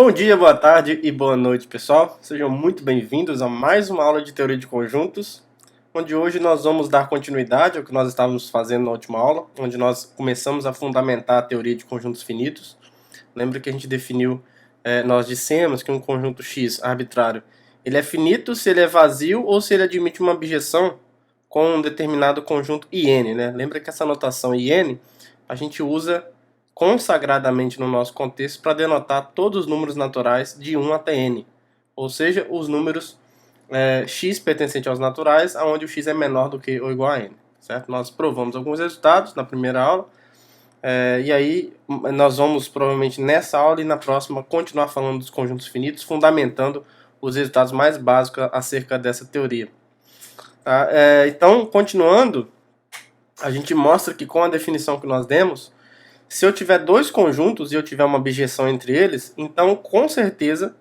Bom dia, boa tarde e boa noite, pessoal. Sejam muito bem-vindos a mais uma aula de teoria de conjuntos, onde hoje nós vamos dar continuidade ao que nós estávamos fazendo na última aula, onde nós começamos a fundamentar a teoria de conjuntos finitos. Lembra que a gente definiu, nós dissemos que um conjunto X arbitrário, ele é finito se ele é vazio ou se ele admite uma objeção com um determinado conjunto IN, né? Lembra que essa notação IN a gente usa consagradamente no nosso contexto para denotar todos os números naturais de 1 até n, ou seja, os números x pertencentes aos naturais, onde o x é menor do que ou igual a n, certo? Nós provamos alguns resultados na primeira aula, e aí nós vamos provavelmente nessa aula e na próxima continuar falando dos conjuntos finitos, fundamentando os resultados mais básicos acerca dessa teoria. Tá? Então, continuando, a gente mostra que com a definição que nós demos, se eu tiver dois conjuntos e eu tiver uma objeção entre eles, então com certeza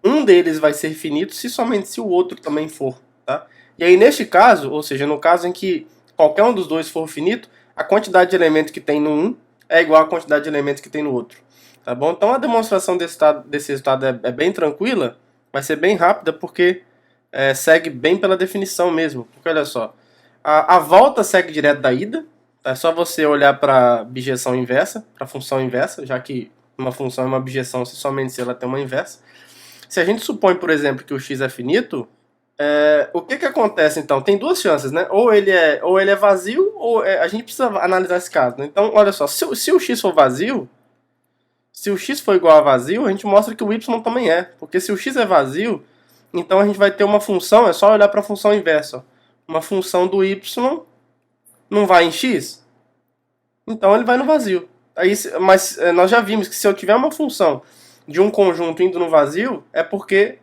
um deles vai ser finito se somente se o outro também for. Tá? E aí neste caso, ou seja, no caso em que qualquer um dos dois for finito, a quantidade de elementos que tem no um é igual à quantidade de elementos que tem no outro. Tá bom? Então a demonstração desse resultado é bem tranquila, vai ser bem rápida porque segue bem pela definição mesmo. Porque olha só, a volta segue direto da ida. É só você olhar para a objeção inversa, para a função inversa, já que uma função é uma objeção somente se ela tem uma inversa. Se a gente supõe, por exemplo, que o x é finito, o que acontece então? Tem duas chances, né? Ou ele é vazio, ou a gente precisa analisar esse caso. Né? Então, olha só, se o x for vazio, se o x for igual a vazio, a gente mostra que o y também é. Porque se o x é vazio, então a gente vai ter uma função, é só olhar para a função inversa. Uma função do y não vai em x, então ele vai no vazio. Aí, mas nós já vimos que se eu tiver uma função de um conjunto indo no vazio, é porque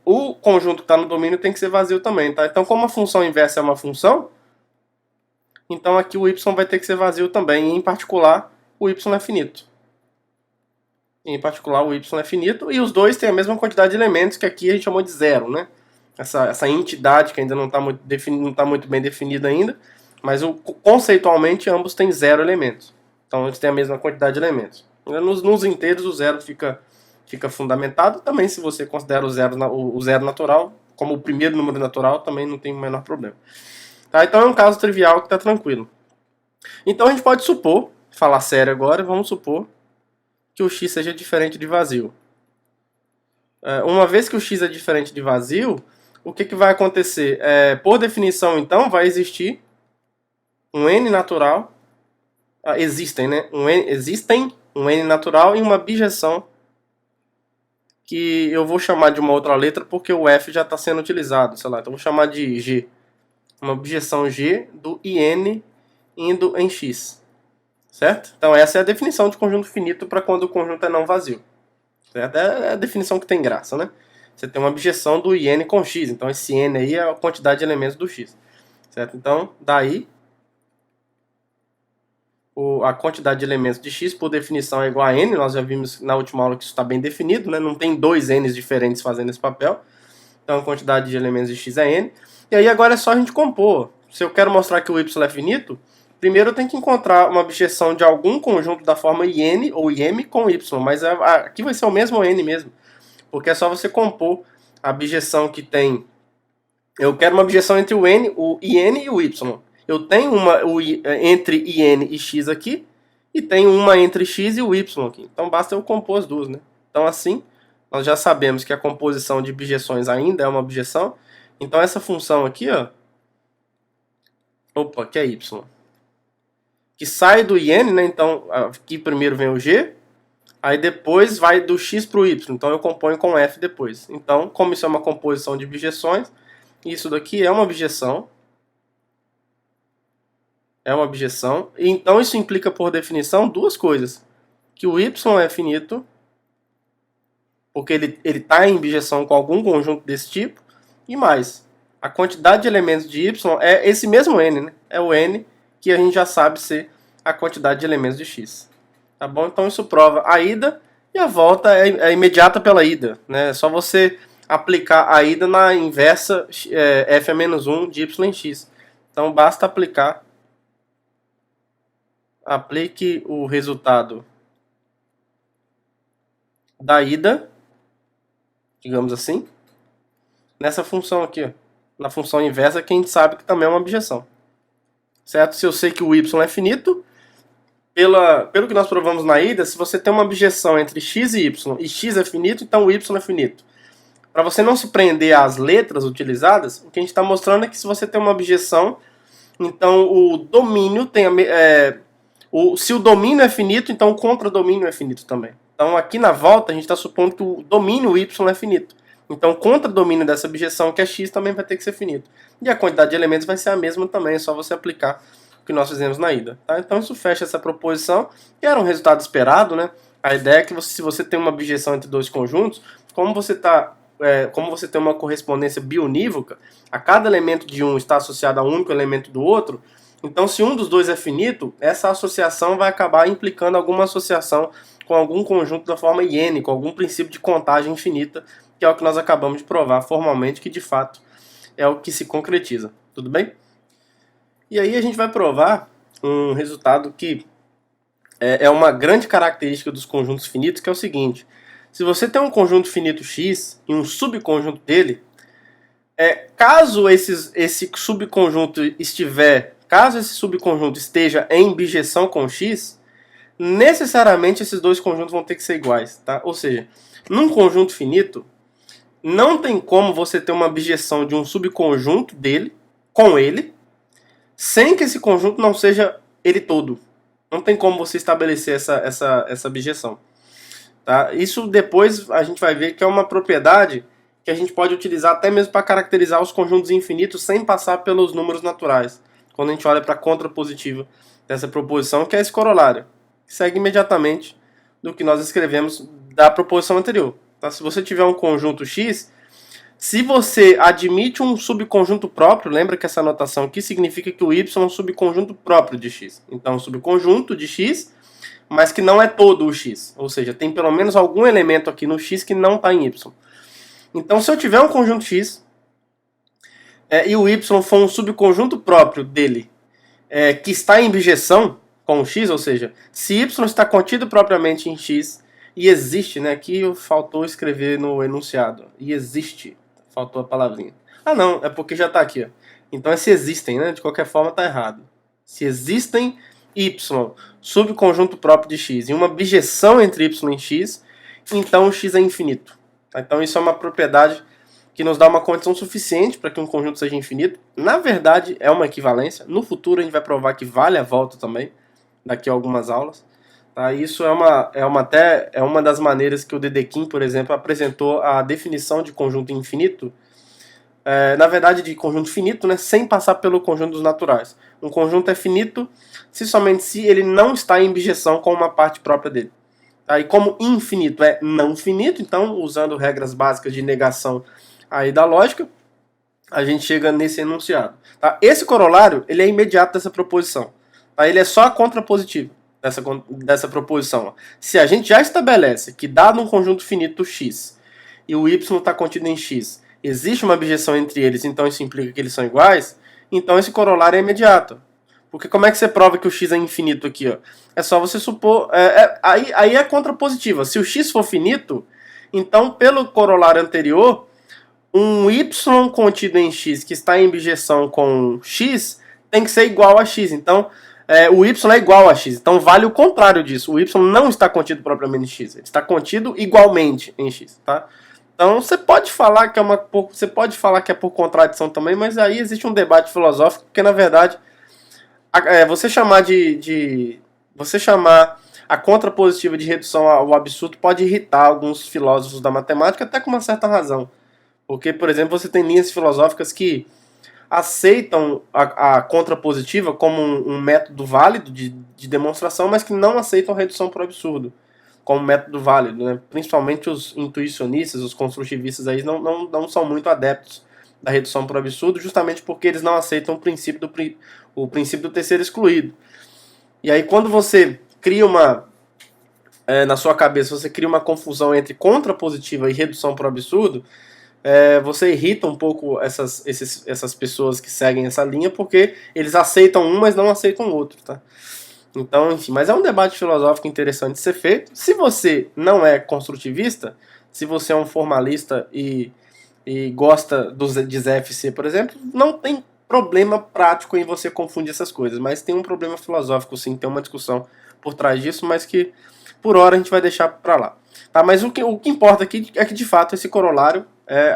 o conjunto que está no domínio tem que ser vazio também. Tá? Então, como a função inversa é uma função, então aqui o y vai ter que ser vazio também. E, em particular, o y é finito. Em particular, o y é finito. E os dois têm a mesma quantidade de elementos que aqui a gente chamou de zero, né? Essa entidade que ainda não está muito bem definida ainda, mas conceitualmente ambos têm zero elementos. Então eles têm a mesma quantidade de elementos. Nos inteiros o zero fica fundamentado. Também se você considera o zero natural como o primeiro número natural, também não tem o menor problema. Tá? Então é um caso trivial que está tranquilo. Então a gente pode supor, falar sério agora, vamos supor que o x seja diferente de vazio. Uma vez que o x é diferente de vazio, o que vai acontecer? Por definição, então, vai existir um n natural. Existem, né? Existem um n natural e uma bijeção que eu vou chamar de uma outra letra porque o f já está sendo utilizado, sei lá. Então, eu vou chamar de g. Uma bijeção g do in indo em x. Certo? Então, essa é a definição de conjunto finito para quando o conjunto é não vazio. Certo? É a definição que tem graça, né? Você tem uma objeção do IN com X. Então, esse N aí é a quantidade de elementos do X. Certo? Então, daí, a quantidade de elementos de X, por definição, é igual a N. Nós já vimos na última aula que isso está bem definido, né? Não tem dois N's diferentes fazendo esse papel. Então, a quantidade de elementos de X é N. E aí, agora é só a gente compor. Se eu quero mostrar que o Y é finito, primeiro eu tenho que encontrar uma objeção de algum conjunto da forma IN ou IM com Y. Mas aqui vai ser o mesmo N mesmo. Porque é só você compor a objeção que tem. Eu quero uma objeção entre o N, o IN e o Y. Eu tenho uma entre IN e X aqui, e tenho uma entre X e o Y aqui. Então basta eu compor as duas, né? Então assim, nós já sabemos que a composição de objeções ainda é uma objeção. Então essa função aqui, ó. Opa, que é Y. Que sai do IN, né? Então aqui primeiro vem o G. Aí depois vai do x para o y, então eu componho com f depois. Então, como isso é uma composição de objeções, isso daqui é uma objeção. É uma objeção. Então isso implica, por definição, duas coisas. Que o y é finito, porque ele está em objeção com algum conjunto desse tipo. E mais, a quantidade de elementos de y é esse mesmo n, né? É o n que a gente já sabe ser a quantidade de elementos de x. Tá bom? Então isso prova a ida e a volta é imediata pela ida. Né? É só você aplicar a ida na inversa f a menos 1 de y em x. Então basta aplique o resultado da ida, digamos assim, nessa função aqui, ó, na função inversa, que a gente sabe que também é uma objeção. Certo? Se eu sei que o y é finito, pelo que nós provamos na ida, se você tem uma objeção entre x e x é finito, então o y é finito. Para você não se prender às letras utilizadas, o que a gente está mostrando é que se você tem uma objeção, então o domínio tem se o domínio é finito, então o contradomínio é finito também. Então aqui na volta a gente está supondo que o domínio y é finito. Então o contradomínio dessa objeção, que é x, também vai ter que ser finito. E a quantidade de elementos vai ser a mesma também, é só você aplicar o que nós fizemos na ida. Tá? Então isso fecha essa proposição, que era um resultado esperado, né? A ideia é que se você tem uma objeção entre dois conjuntos, como você tem uma correspondência biunívoca, a cada elemento de um está associado a um único elemento do outro, então se um dos dois é finito, essa associação vai acabar implicando alguma associação com algum conjunto da forma iene, com algum princípio de contagem infinita, que é o que nós acabamos de provar formalmente, que de fato é o que se concretiza. Tudo bem? E aí a gente vai provar um resultado que é uma grande característica dos conjuntos finitos, que é o seguinte: se você tem um conjunto finito X e um subconjunto dele, caso esse subconjunto esteja em bijeção com X, necessariamente esses dois conjuntos vão ter que ser iguais, tá? Ou seja, num conjunto finito, não tem como você ter uma bijeção de um subconjunto dele com ele, sem que esse conjunto não seja ele todo. Não tem como você estabelecer essa bijeção. Tá? Isso depois a gente vai ver que é uma propriedade que a gente pode utilizar até mesmo para caracterizar os conjuntos infinitos sem passar pelos números naturais. Quando a gente olha para a contrapositiva dessa proposição, que é esse corolário, que segue imediatamente do que nós escrevemos da proposição anterior. Tá? Se você tiver um conjunto X, se você admite um subconjunto próprio, lembra que essa notação aqui significa que o Y é um subconjunto próprio de X. Então, um subconjunto de X, mas que não é todo o X. Ou seja, tem pelo menos algum elemento aqui no X que não está em Y. Então, se eu tiver um conjunto X e o Y for um subconjunto próprio dele, que está em bijeção com o X, ou seja, se Y está contido propriamente em X e existe, né? Aqui faltou escrever no enunciado. E existe. Faltou a palavrinha. Ah, não, é porque já está aqui. Ó. Então é se existem, né? De qualquer forma está errado. Se existem Y, subconjunto próprio de X, e uma bijeção entre Y e X, então o X é infinito. Então isso é uma propriedade que nos dá uma condição suficiente para que um conjunto seja infinito. Na verdade, é uma equivalência. No futuro a gente vai provar que vale a volta também, daqui a algumas aulas. Tá? Isso é uma das maneiras que o Dedekind, por exemplo, apresentou a definição de conjunto infinito, na verdade de conjunto finito, né, sem passar pelo conjunto dos naturais. Um conjunto é finito somente se ele não está em bijeção com uma parte própria dele. Tá? E como infinito é não finito, então, usando regras básicas de negação aí da lógica, a gente chega nesse enunciado. Tá? Esse corolário ele é imediato dessa proposição. Tá? Ele é só a contrapositiva dessa proposição. Se a gente já estabelece que, dado um conjunto finito X e o Y está contido em X, existe uma bijeção entre eles, então isso implica que eles são iguais, então esse corolário é imediato. Porque como é que você prova que o X é infinito aqui? Ó? É só você supor... aí é contrapositiva. Se o X for finito, então pelo corolário anterior, um Y contido em X que está em bijeção com X tem que ser igual a X. Então, o Y é igual a X. Então, vale o contrário disso. O Y não está contido propriamente em X. Ele está contido igualmente em X. Tá? Então, você pode falar que é por contradição também, mas aí existe um debate filosófico, porque, na verdade, você chamar a contrapositiva de redução ao absurdo pode irritar alguns filósofos da matemática, até com uma certa razão. Porque, por exemplo, você tem linhas filosóficas que aceitam a contrapositiva como um método válido de demonstração, mas que não aceitam a redução por absurdo como método válido. Né? Principalmente os intuicionistas, os construtivistas aí não são muito adeptos da redução por absurdo, justamente porque eles não aceitam o princípio do terceiro excluído. E aí quando você cria na sua cabeça, você cria uma confusão entre contrapositiva e redução por absurdo, você irrita um pouco essas pessoas que seguem essa linha, porque eles aceitam um, mas não aceitam o outro. Tá? Então, enfim, mas é um debate filosófico interessante de ser feito. Se você não é construtivista, se você é um formalista e gosta de ZFC, por exemplo, não tem problema prático em você confundir essas coisas, mas tem um problema filosófico sim, tem uma discussão por trás disso, mas que por hora a gente vai deixar para lá. Tá, mas o que importa aqui é que de fato esse corolário,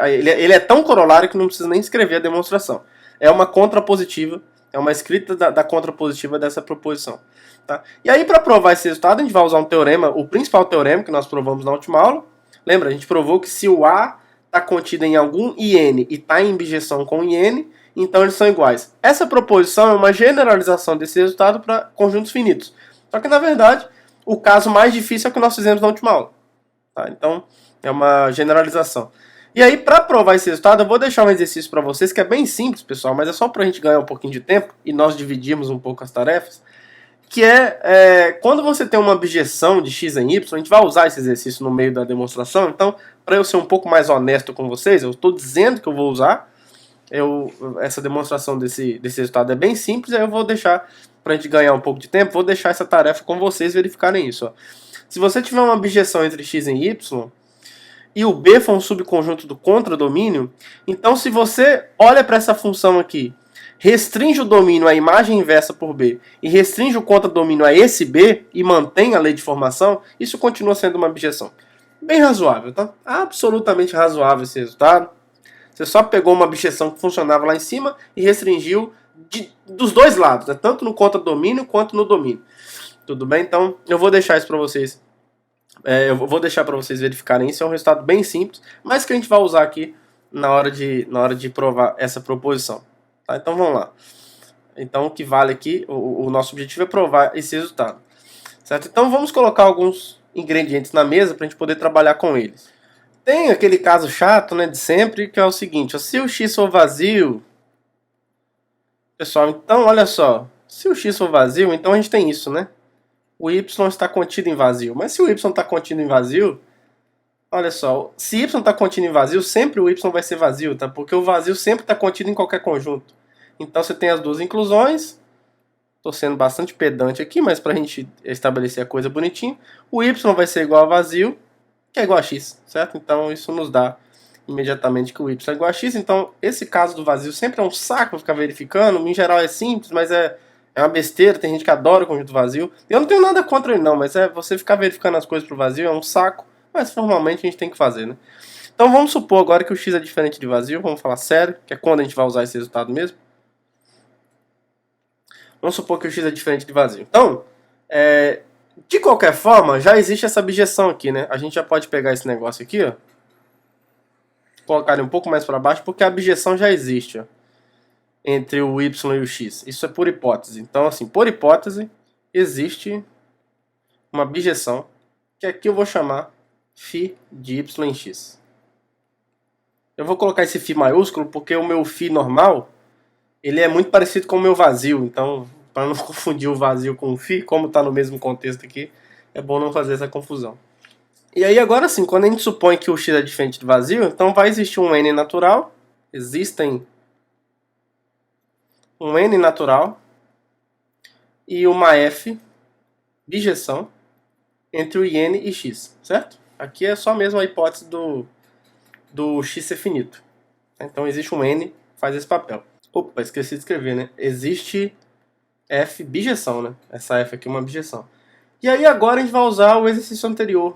ele é tão corolário que não precisa nem escrever a demonstração. É uma contrapositiva, é uma escrita da contrapositiva dessa proposição. Tá? E aí, para provar esse resultado, a gente vai usar um teorema, o principal teorema que nós provamos na última aula. Lembra, a gente provou que se o A está contido em algum IN e está em bijeção com IN, então eles são iguais. Essa proposição é uma generalização desse resultado para conjuntos finitos. Só que, na verdade, o caso mais difícil é o que nós fizemos na última aula. Tá? Então, é uma generalização. E aí, para provar esse resultado, eu vou deixar um exercício para vocês, que é bem simples, pessoal, mas é só para a gente ganhar um pouquinho de tempo, e nós dividimos um pouco as tarefas, que quando você tem uma objeção de x em y, a gente vai usar esse exercício no meio da demonstração, então, para eu ser um pouco mais honesto com vocês, eu estou dizendo que eu vou usar, essa demonstração desse resultado é bem simples, aí eu vou deixar, para a gente ganhar um pouco de tempo, vou deixar essa tarefa com vocês verificarem isso. Ó. Se você tiver uma objeção entre x e y, e o B for um subconjunto do contradomínio, então se você olha para essa função aqui, restringe o domínio à imagem inversa por B e restringe o contradomínio a esse B e mantém a lei de formação, isso continua sendo uma objeção. Bem razoável, tá? Absolutamente razoável esse resultado. Você só pegou uma objeção que funcionava lá em cima e restringiu dos dois lados, né? Tanto no contradomínio quanto no domínio. Tudo bem? Então eu vou deixar isso para vocês. Eu vou deixar para vocês verificarem isso. É um resultado bem simples, mas que a gente vai usar aqui na hora de provar essa proposição. Tá? Então vamos lá. Então o que vale aqui, o nosso objetivo é provar esse resultado. Certo? Então vamos colocar alguns ingredientes na mesa para a gente poder trabalhar com eles. Tem aquele caso chato, né, de sempre, que é o seguinte: ó, se o x for vazio... Pessoal, então olha só. Se o x for vazio, então a gente tem isso, né? O y está contido em vazio. Mas se o y está contido em vazio, olha só, se y está contido em vazio, sempre o y vai ser vazio, tá? Porque o vazio sempre está contido em qualquer conjunto. Então você tem as duas inclusões. Estou sendo bastante pedante aqui, mas para a gente estabelecer a coisa bonitinho, o y vai ser igual a vazio, que é igual a x, certo? Então isso nos dá imediatamente que o y é igual a x. Então esse caso do vazio sempre é um saco ficar verificando. Em geral é simples, mas é uma besteira. Tem gente que adora o conjunto vazio. Eu não tenho nada contra ele não, mas você ficar verificando as coisas pro vazio é um saco. Mas formalmente a gente tem que fazer, né? Então vamos supor agora que o x é diferente de vazio. Vamos falar sério, que é quando a gente vai usar esse resultado mesmo. Vamos supor que o x é diferente de vazio. Então, de qualquer forma, já existe essa objeção aqui, né? A gente já pode pegar esse negócio aqui, ó, colocar ele um pouco mais para baixo, porque a objeção já existe, ó, entre o y e o x. Isso é por hipótese. Então, assim, por hipótese, existe uma objeção, que aqui eu vou chamar φ de y em x. Eu vou colocar esse φ maiúsculo, porque o meu φ normal, ele é muito parecido com o meu vazio. Então, para não confundir o vazio com o φ, como está no mesmo contexto aqui, é bom não fazer essa confusão. E aí agora sim, quando a gente supõe que o x é diferente do vazio, então vai existir um n natural, existem um n natural e uma f bijeção entre o in e x, certo? Aqui é só mesmo a hipótese do x ser finito. Então existe um n que faz esse papel. Opa, esqueci de escrever, né? Existe f bijeção, né? Essa f aqui é uma bijeção. E aí agora a gente vai usar o exercício anterior.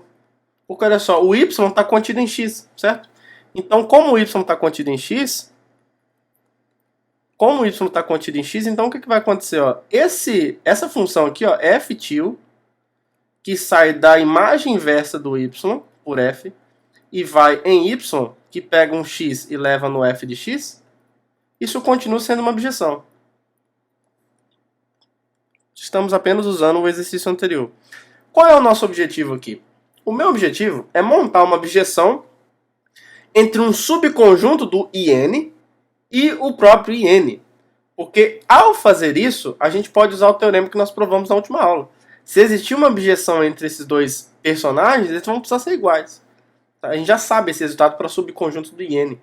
Porque olha só, o y está contido em x, certo? Então, como o y está contido em x, então o que vai acontecer? Ó? Essa função aqui, ó, f til, que sai da imagem inversa do y por f, e vai em y, que pega um x e leva no f de x, isso continua sendo uma objeção. Estamos apenas usando o exercício anterior. Qual é o nosso objetivo aqui? O meu objetivo é montar uma objeção entre um subconjunto do IN e o próprio IN. Porque ao fazer isso, a gente pode usar o teorema que nós provamos na última aula. Se existir uma objeção entre esses dois personagens, eles vão precisar ser iguais. A gente já sabe esse resultado para subconjuntos do IN.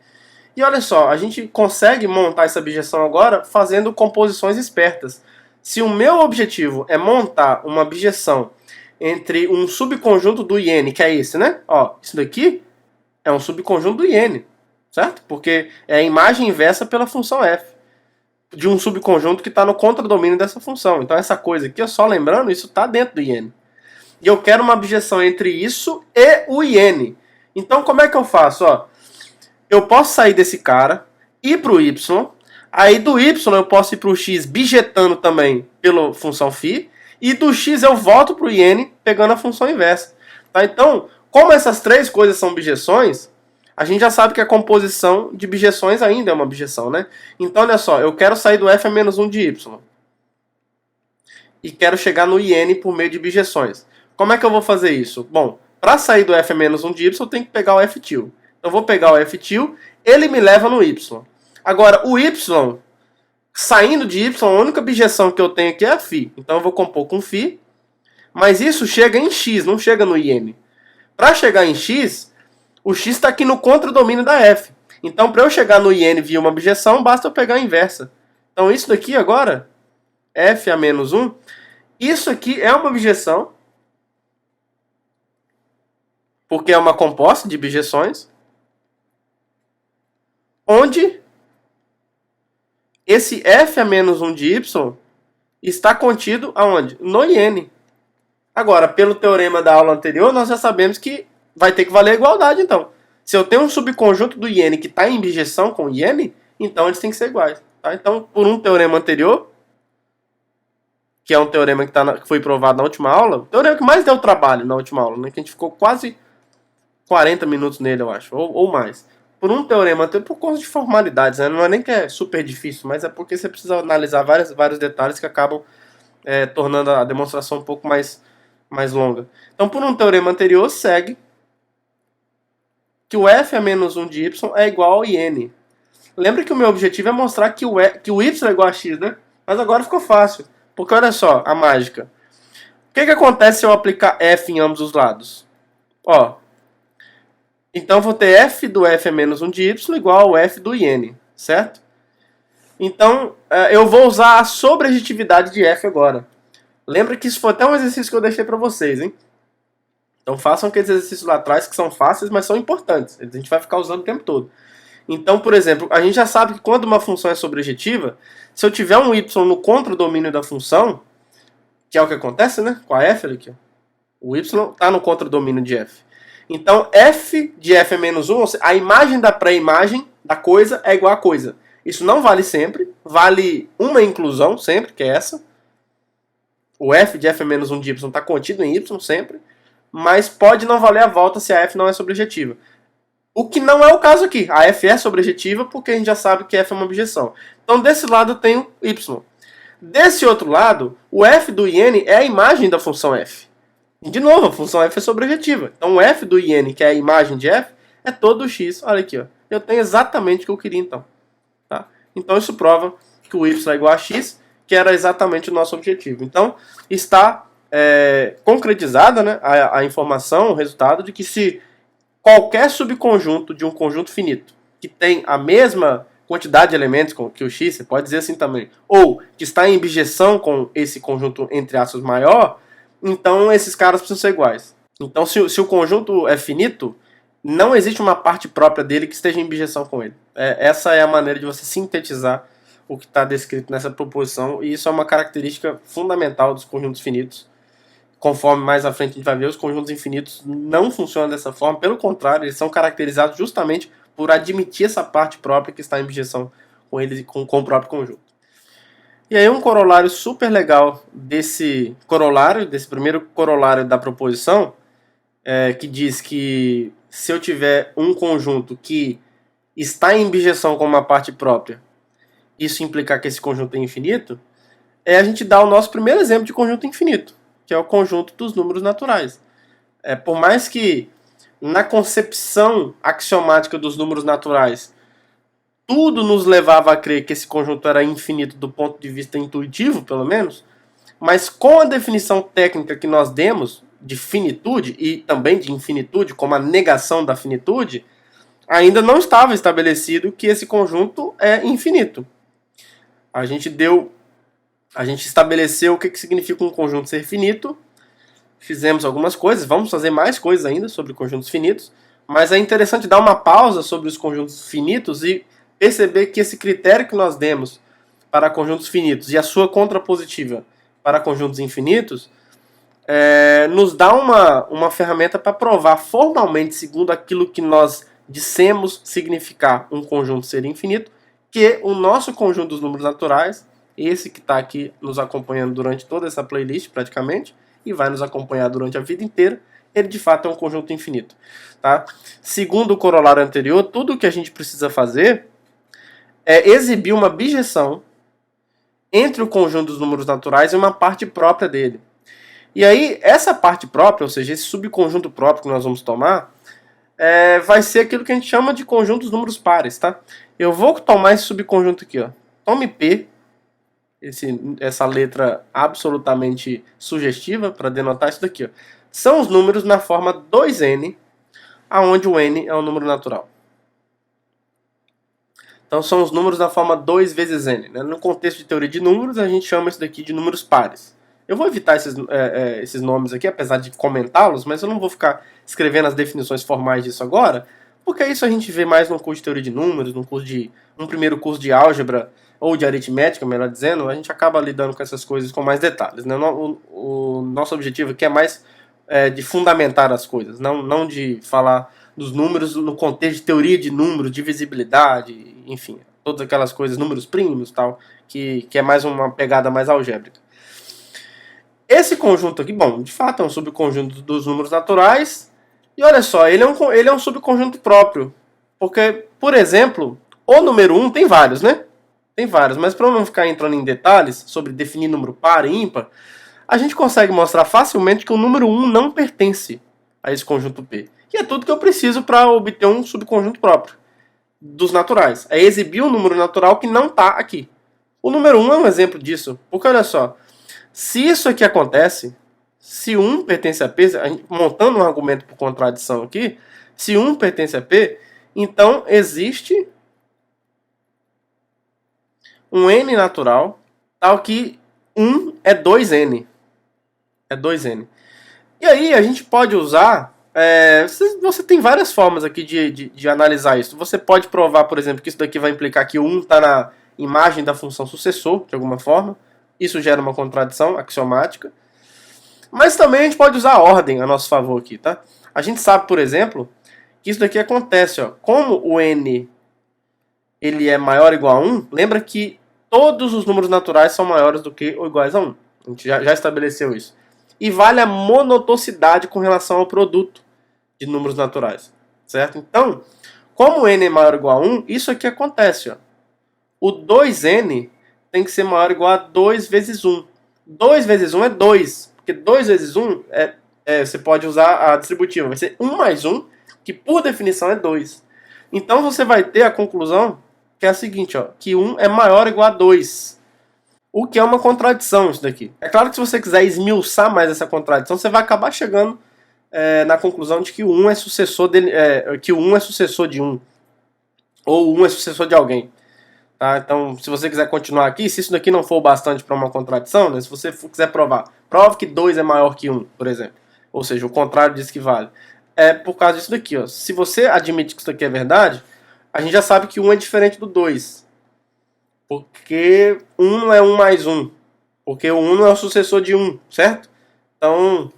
E olha só, a gente consegue montar essa objeção agora fazendo composições espertas. Se o meu objetivo é montar uma objeção entre um subconjunto do iene, que é esse, né? Ó, isso daqui é um subconjunto do iene, certo? Porque é a imagem inversa pela função f de um subconjunto que está no contradomínio dessa função. Então essa coisa aqui, só lembrando, isso está dentro do iene. E eu quero uma objeção entre isso e o iene. Então como é que eu faço? Ó, eu posso sair desse cara, ir para o y, aí do y eu posso ir para o x bijetando também pela função φ, e do x eu volto para o iene pegando a função inversa. Tá? Então, como essas três coisas são bijeções, a gente já sabe que a composição de bijeções ainda é uma bijeção, né? Então, olha só, eu quero sair do f a menos 1 de y. E quero chegar no iene por meio de bijeções. Como é que eu vou fazer isso? Bom, para sair do f a menos 1 de y, eu tenho que pegar o f til. Então, eu vou pegar o f til, ele me leva no y. Agora, o y, saindo de y, a única bijeção que eu tenho aqui é a φ. Então, eu vou compor com φ, mas isso chega em x, não chega no iene. Para chegar em x, o x está aqui no contradomínio da f. Então, para eu chegar no iene via uma objeção, basta eu pegar a inversa. Então, isso daqui agora, f a menos 1, isso aqui é uma objeção, porque é uma composta de bijeções, onde esse f a menos 1 de y está contido aonde? No iene. Agora, pelo teorema da aula anterior, nós já sabemos que vai ter que valer a igualdade, então. Se eu tenho um subconjunto do iene que está em bijeção com o iene, então eles têm que ser iguais. Tá? Então, por um teorema anterior, que é um teorema que foi provado na última aula, o teorema que mais deu trabalho na última aula, né? Que a gente ficou quase 40 minutos nele, eu acho, ou mais. Por um teorema anterior, por conta de formalidades, né? Não é nem que é super difícil, mas é porque você precisa analisar vários detalhes que acabam tornando a demonstração um pouco mais longa. Então, por um teorema anterior, segue que o f a menos 1 de y é igual ao iene. Lembra que o meu objetivo é mostrar que o y é igual a x, né? Mas agora ficou fácil. Porque olha só, a mágica. O que acontece se eu aplicar f em ambos os lados? Ó, então eu vou ter f do f a menos 1 de y igual ao f do iene, certo? Então, eu vou usar a sobrejetividade de f agora. Lembra que isso foi até um exercício que eu deixei para vocês, hein? Então façam aqueles exercícios lá atrás que são fáceis, mas são importantes. A gente vai ficar usando o tempo todo. Então, por exemplo, a gente já sabe que quando uma função é sobrejetiva, se eu tiver um y no contradomínio da função, que é o que acontece, né? Com a f aqui, ó. O y está no contradomínio de f. Então, f de f é menos 1, ou seja, a imagem da pré-imagem da coisa é igual a coisa. Isso não vale sempre, vale uma inclusão sempre, que é essa. O f de f é menos 1 de y está contido em y sempre, mas pode não valer a volta se a f não é sobrejetiva. O que não é o caso aqui. A f é sobrejetiva porque a gente já sabe que f é uma objeção. Então, desse lado eu tenho y. Desse outro lado, o f do iene é a imagem da função f. E, de novo, a função f é sobrejetiva. Então, o f do iene, que é a imagem de f, é todo o x. Olha aqui, ó. Eu tenho exatamente o que eu queria, então. Tá? Então, isso prova que o y é igual a x, que era exatamente o nosso objetivo. Então, está concretizada, né, a informação, o resultado de que se qualquer subconjunto de um conjunto finito que tem a mesma quantidade de elementos que o x, você pode dizer assim também, ou que está em bijeção com esse conjunto entre aspas maior, então esses caras precisam ser iguais. Então se o conjunto é finito, não existe uma parte própria dele que esteja em bijeção com ele. Essa é a maneira de você sintetizar o que está descrito nessa proposição, e isso é uma característica fundamental dos conjuntos finitos. Conforme mais à frente a gente vai ver, os conjuntos infinitos não funcionam dessa forma, pelo contrário, eles são caracterizados justamente por admitir essa parte própria que está em bijeção com ele, com o próprio conjunto. E aí um corolário super legal desse primeiro corolário da proposição, que diz que se eu tiver um conjunto que está em bijeção com uma parte própria, isso implicar que esse conjunto é infinito, a gente dá o nosso primeiro exemplo de conjunto infinito, que é o conjunto dos números naturais. Por mais que na concepção axiomática dos números naturais tudo nos levava a crer que esse conjunto era infinito do ponto de vista intuitivo, pelo menos, mas com a definição técnica que nós demos de finitude e também de infinitude, como a negação da finitude, ainda não estava estabelecido que esse conjunto é infinito. A gente deu A gente estabeleceu o que significa um conjunto ser finito, fizemos algumas coisas, vamos fazer mais coisas ainda sobre conjuntos finitos, mas é interessante dar uma pausa sobre os conjuntos finitos e perceber que esse critério que nós demos para conjuntos finitos e a sua contrapositiva para conjuntos infinitos nos dá uma ferramenta para provar formalmente, segundo aquilo que nós dissemos significar um conjunto ser infinito, que o nosso conjunto dos números naturais, esse que está aqui nos acompanhando durante toda essa playlist praticamente, e vai nos acompanhar durante a vida inteira, ele de fato é um conjunto infinito. Tá? Segundo o corolário anterior, tudo o que a gente precisa fazer é exibir uma bijeção entre o conjunto dos números naturais e uma parte própria dele. E aí, essa parte própria, ou seja, esse subconjunto próprio que nós vamos tomar, vai ser aquilo que a gente chama de conjunto dos números pares, tá? Eu vou tomar esse subconjunto aqui, ó. Tome P, essa letra absolutamente sugestiva para denotar isso daqui, ó. São os números na forma 2n, aonde o n é um número natural. Então são os números na forma 2 vezes n. Né? No contexto de teoria de números, a gente chama isso daqui de números pares. Eu vou evitar esses nomes aqui, apesar de comentá-los, mas eu não vou ficar escrevendo as definições formais disso agora, porque isso a gente vê mais no curso de teoria de números, num primeiro curso de álgebra ou de aritmética, melhor dizendo, a gente acaba lidando com essas coisas com mais detalhes. Né? O nosso objetivo aqui é mais de fundamentar as coisas, não de falar dos números no contexto de teoria de números, divisibilidade, enfim, todas aquelas coisas, números primos, tal, que é mais uma pegada mais algébrica. Esse conjunto aqui, bom, de fato é um subconjunto dos números naturais, e olha só, ele é um subconjunto próprio, porque, por exemplo, o número 1 tem vários, né? Tem vários, mas para não ficar entrando em detalhes sobre definir número par e ímpar, a gente consegue mostrar facilmente que o número 1 não pertence a esse conjunto P. E é tudo que eu preciso para obter um subconjunto próprio dos naturais. É exibir um número natural que não está aqui. O número 1 é um exemplo disso, porque olha só, se isso aqui acontece, se 1 pertence a P, montando um argumento por contradição aqui, se 1 pertence a P, então existe um n natural, tal que 1 é 2n. É 2n. E aí a gente pode usar... você tem várias formas aqui de analisar isso. Você pode provar, por exemplo, que isso daqui vai implicar que o 1 está na imagem da função sucessor, de alguma forma. Isso gera uma contradição axiomática. Mas também a gente pode usar a ordem a nosso favor aqui, tá? A gente sabe, por exemplo, que isso daqui acontece, ó. Como o n ele é maior ou igual a 1, lembra que todos os números naturais são maiores do que ou iguais a 1. A gente já estabeleceu isso. E vale a monotocidade com relação ao produto de números naturais, certo? Então, como n é maior ou igual a 1, isso aqui acontece, ó. O 2n tem que ser maior ou igual a 2 vezes 1. 2 vezes 1 é 2, porque 2 vezes 1 você pode usar a distributiva, vai ser 1 mais 1, que por definição é 2. Então você vai ter a conclusão que é a seguinte, ó, que 1 é maior ou igual a 2. O que é uma contradição isso daqui. É claro que se você quiser esmiuçar mais essa contradição, você vai acabar chegando na conclusão de que o 1 é sucessor dele, que o 1 é sucessor de 1. Ou o 1 é sucessor de alguém. Tá? Então, se você quiser continuar aqui, se isso daqui não for o bastante para uma contradição, né, se você quiser provar, prove que 2 é maior que 1, por exemplo. Ou seja, o contrário diz que vale. É por causa disso daqui. Ó. Se você admite que isso daqui é verdade, a gente já sabe que 1 é diferente do 2. Porque 1 não é 1 mais 1. Porque o 1 não é o sucessor de 1, certo? Então,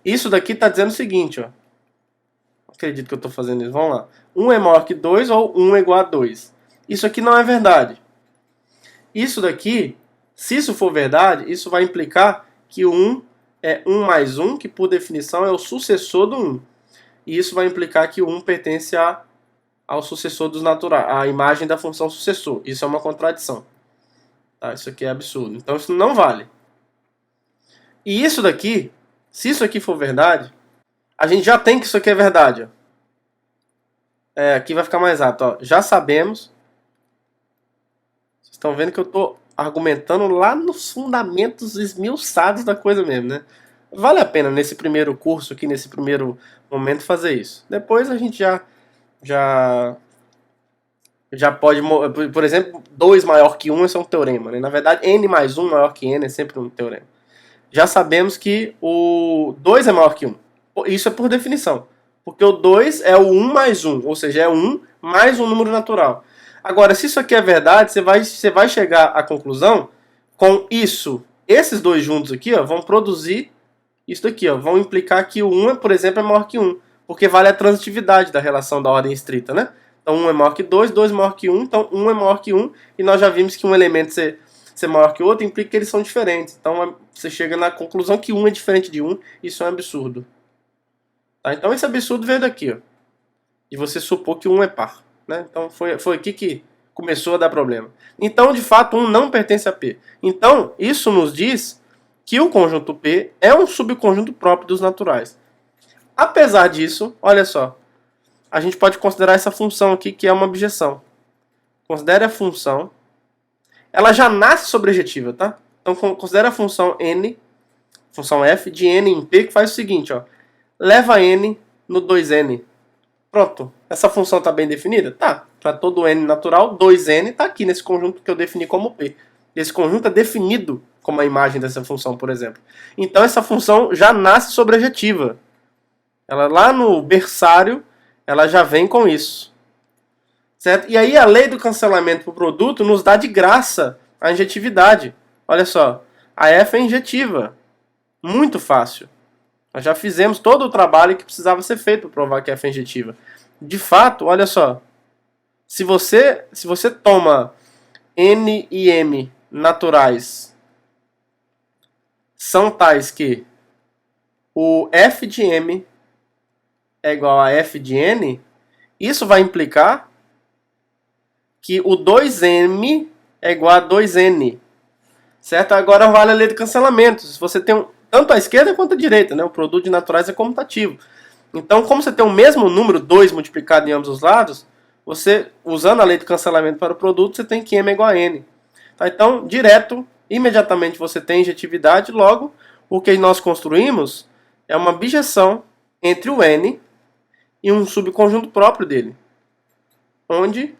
isso daqui está dizendo o seguinte, ó. Não acredito que eu estou fazendo isso. Vamos lá. 1 é maior que 2 ou 1 é igual a 2. Isso aqui não é verdade. Isso daqui, se isso for verdade, isso vai implicar que o 1 é 1 mais 1, que por definição é o sucessor do 1. E isso vai implicar que o 1 pertence ao sucessor dos naturais, à imagem da função sucessor. Isso é uma contradição. Tá? Isso aqui é absurdo. Então isso não vale. E isso daqui, se isso aqui for verdade, a gente já tem que isso aqui é verdade. Ó. Aqui vai ficar mais rápido. Ó. Já sabemos. Vocês estão vendo que eu estou argumentando lá nos fundamentos esmiuçados da coisa mesmo, né? Vale a pena nesse primeiro curso aqui, nesse primeiro momento, fazer isso. Depois a gente já Já pode, por exemplo, 2 maior que 1 esse é um teorema, né? Na verdade, n mais 1 maior que n é sempre um teorema. Já sabemos que o 2 é maior que 1. Isso é por definição. Porque o 2 é o 1 mais 1, ou seja, é 1 mais um número natural. Agora, se isso aqui é verdade, você vai chegar à conclusão com isso. Esses dois juntos aqui ó, vão produzir isso daqui. Ó, vão implicar que o 1, por exemplo, é maior que 1. Porque vale a transitividade da relação da ordem estrita, né? Então 1 é maior que 2, 2 é maior que 1, então 1 é maior que 1. E nós já vimos que um elemento ser maior que o outro implica que eles são diferentes. Então você chega na conclusão que 1 é diferente de 1. Isso é um absurdo. Tá? Então esse absurdo veio daqui. Ó, de você supor que 1 é par. Né? Então foi aqui que começou a dar problema. Então, de fato, 1 não pertence a P. Então, isso nos diz que o conjunto P é um subconjunto próprio dos naturais. Apesar disso, olha só, a gente pode considerar essa função aqui que é uma objeção. Considere a função, ela já nasce sobrejetiva, tá? Então considere a função n, função f de n em P, que faz o seguinte, ó, leva n no 2n. Pronto, essa função está bem definida? Tá, para todo n natural, 2n está aqui nesse conjunto que eu defini como P. Esse conjunto é definido como a imagem dessa função, por exemplo. Então essa função já nasce sobrejetiva. Ela lá no berçário, ela já vem com isso. Certo? E aí a lei do cancelamento por produto nos dá de graça a injetividade. Olha só, a f é injetiva. Muito fácil. Nós já fizemos todo o trabalho que precisava ser feito para provar que a f é injetiva. De fato, olha só, se você toma n e m naturais são tais que o f de m é igual a f de n, isso vai implicar que o 2m é igual a 2n. Certo? Agora vale a lei do cancelamento. Se você tem tanto a esquerda quanto a direita, né? O produto de naturais é comutativo. Então, como você tem o mesmo número 2 multiplicado em ambos os lados, você, usando a lei do cancelamento para o produto, você tem que m é igual a n. Tá? Então, direto, imediatamente você tem injetividade, logo, o que nós construímos é uma bijeção entre o n e um subconjunto próprio dele, onde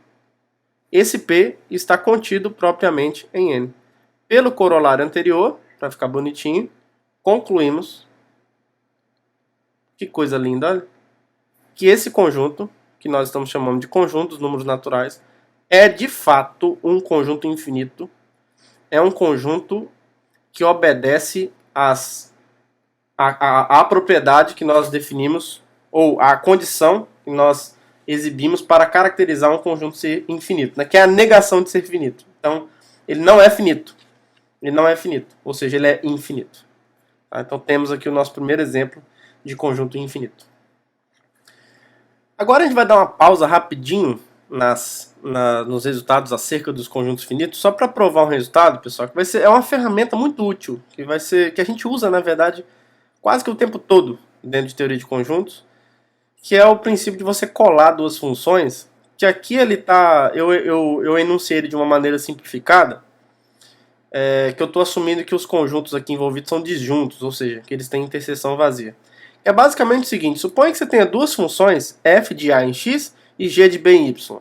esse P está contido propriamente em N. Pelo corolário anterior, para ficar bonitinho, concluímos, que coisa linda, olha, que esse conjunto, que nós estamos chamando de conjunto dos números naturais, é de fato um conjunto infinito, é um conjunto que obedece à propriedade que nós definimos, ou à condição que nós exibimos para caracterizar um conjunto ser infinito, né? Que é a negação de ser finito. Então, ele não é finito. Ele não é finito, ou seja, ele é infinito. Tá? Então, temos aqui o nosso primeiro exemplo de conjunto infinito. Agora a gente vai dar uma pausa rapidinho nos resultados acerca dos conjuntos finitos, só para provar um resultado, pessoal, que é uma ferramenta muito útil, que a gente usa, na verdade, quase que o tempo todo dentro de teoria de conjuntos, que é o princípio de você colar duas funções, que aqui ele tá, eu enunciei ele de uma maneira simplificada, que eu estou assumindo que os conjuntos aqui envolvidos são disjuntos, ou seja, que eles têm interseção vazia. É basicamente o seguinte, suponha que você tenha duas funções, f de a em x e g de b em y.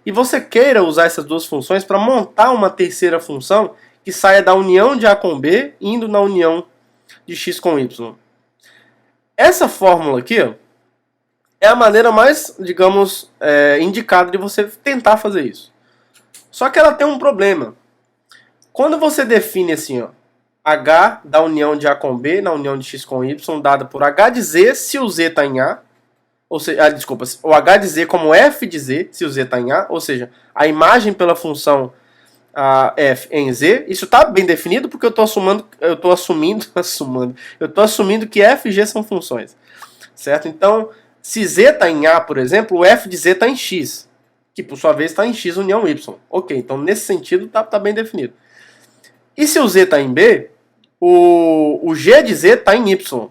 E você queira usar essas duas funções para montar uma terceira função que saia da união de a com b, indo na união de x com y. Essa fórmula aqui, ó, é a maneira mais, digamos, indicada de você tentar fazer isso. Só que ela tem um problema. Quando você define assim, ó, h da união de a com b na união de x com y, dada por h de z se o z está em a, ou seja, desculpa, o h de z como f de z se o z está em a, ou seja, a imagem pela função f em z, isso está bem definido porque eu estou assumindo que f e g são funções, certo? Então, se z está em a, por exemplo, o f de z está em x, que por sua vez está em x união y. Ok, então nesse sentido está bem definido. E se o z está em b, o g de z está em y.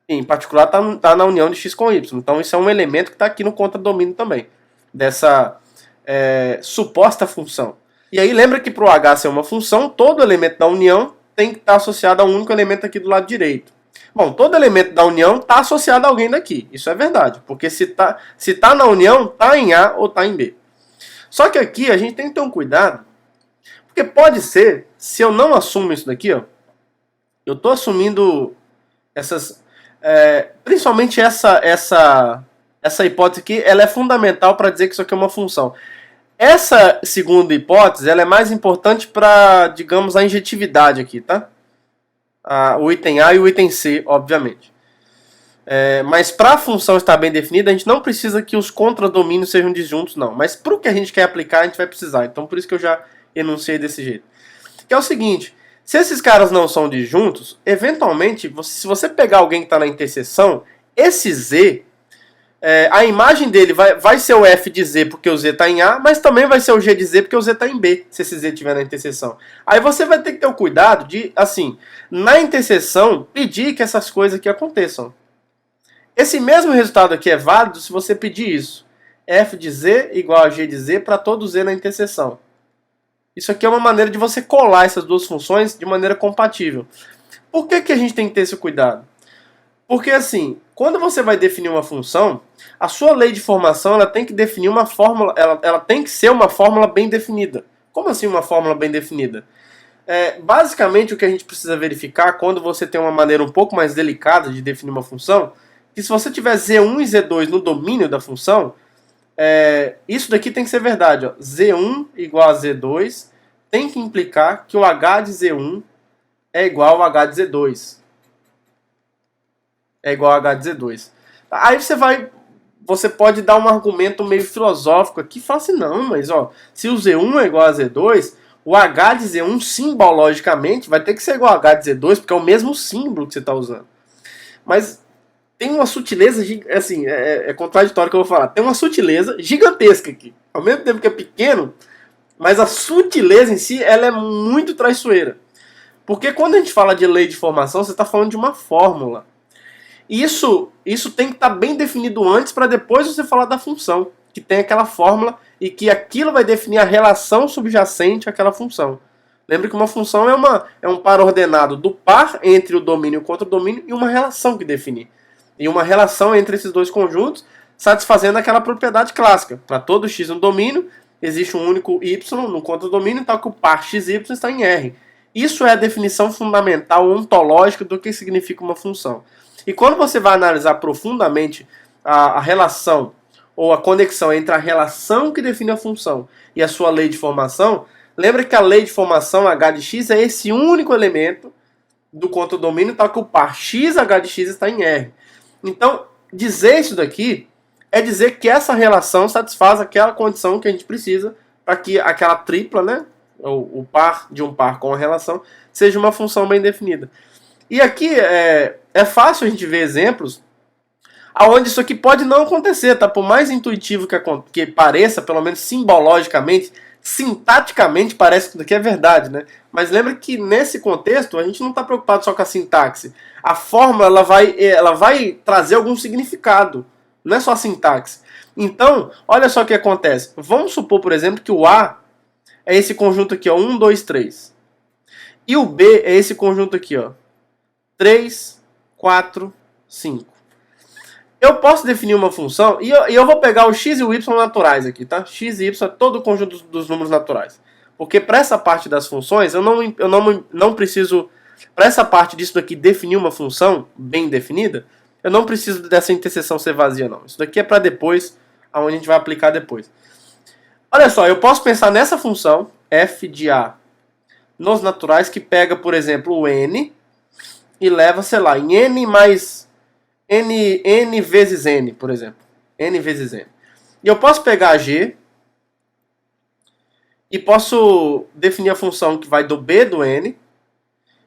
Em particular, está na união de x com y. Então isso é um elemento que está aqui no contradomínio também, dessa suposta função. E aí lembra que para o h ser uma função, todo elemento da união tem que estar associado a um único elemento aqui do lado direito. Bom, todo elemento da união está associado a alguém daqui. Isso é verdade, porque se tá na união, está em A ou está em B. Só que aqui a gente tem que ter um cuidado, porque pode ser, se eu não assumo isso daqui, ó, eu estou assumindo essas, principalmente essa hipótese aqui, ela é fundamental para dizer que isso aqui é uma função. Essa segunda hipótese, ela é mais importante para, digamos, a injetividade aqui, tá? O item A e o item C, obviamente. Mas para a função estar bem definida, a gente não precisa que os contradomínios sejam disjuntos, não. Mas para o que a gente quer aplicar, a gente vai precisar. Então, por isso que eu já enunciei desse jeito. Que é o seguinte, se esses caras não são disjuntos, eventualmente, se você pegar alguém que está na interseção, esse Z, a imagem dele vai ser o F de Z porque o Z está em A, mas também vai ser o G de Z porque o Z está em B, se esse Z estiver na interseção. Aí você vai ter que ter o cuidado de, assim, na interseção, pedir que essas coisas aqui aconteçam. Esse mesmo resultado aqui é válido se você pedir isso. F de Z igual a G de Z para todo Z na interseção. Isso aqui é uma maneira de você colar essas duas funções de maneira compatível. Por que a gente tem que ter esse cuidado? Porque assim, quando você vai definir uma função, a sua lei de formação ela tem que definir uma fórmula, ela tem que ser uma fórmula bem definida. Como assim uma fórmula bem definida? Basicamente o que a gente precisa verificar quando você tem uma maneira um pouco mais delicada de definir uma função, que se você tiver Z1 e Z2 no domínio da função, isso daqui tem que ser verdade. Ó. Z1 igual a Z2 tem que implicar que o H de Z1 é igual ao H de Z2. É igual ao H de Z2. Aí você pode dar um argumento meio filosófico aqui e falar assim, não, mas ó, se o Z1 é igual a Z2, o H de Z1 simbologicamente vai ter que ser igual ao H de Z2, porque é o mesmo símbolo que você está usando. Mas tem uma sutileza, assim, é contraditório que eu vou falar, tem uma sutileza gigantesca aqui. Ao mesmo tempo que é pequeno, mas a sutileza em si, ela é muito traiçoeira. Porque quando a gente fala de lei de formação, você está falando de uma fórmula. Isso tem que estar bem definido antes para depois você falar da função, que tem aquela fórmula e que aquilo vai definir a relação subjacente àquela função. Lembre que uma função é um par ordenado do par entre o domínio e o contradomínio e uma relação que define. E uma relação entre esses dois conjuntos satisfazendo aquela propriedade clássica. Para todo x no domínio, existe um único y no contradomínio, tal que o par xy está em R. Isso é a definição fundamental ontológica do que significa uma função. E quando você vai analisar profundamente a relação ou a conexão entre a relação que define a função e a sua lei de formação, lembra que a lei de formação h de x é esse único elemento do contradomínio, tal que o par x h de x está em R. Então, dizer isso daqui é dizer que essa relação satisfaz aquela condição que a gente precisa para que aquela tripla, né, o par de um par com a relação, seja uma função bem definida. E aqui é fácil a gente ver exemplos aonde isso aqui pode não acontecer, tá? Por mais intuitivo que pareça, pelo menos simbologicamente, sintaticamente parece que isso aqui é verdade, né? Mas lembra que nesse contexto a gente não está preocupado só com a sintaxe. A fórmula ela vai trazer algum significado, não é só a sintaxe. Então, olha só o que acontece. Vamos supor, por exemplo, que o A é esse conjunto aqui, ó, 1, 2, 3. E o B é esse conjunto aqui, ó, 3, 4, 5. Eu posso definir uma função, e eu vou pegar o x e o y naturais aqui, tá? X e y é todo o conjunto dos números naturais. Porque para essa parte das funções, eu não preciso, para essa parte disso daqui, definir uma função bem definida, eu não preciso dessa interseção ser vazia, não. Isso daqui é para depois, aonde a gente vai aplicar depois. Olha só, eu posso pensar nessa função, f de a, nos naturais, que pega, por exemplo, o n, e leva, sei lá, em n mais n vezes n, por exemplo. N vezes n. E eu posso pegar a g e posso definir a função que vai do b do n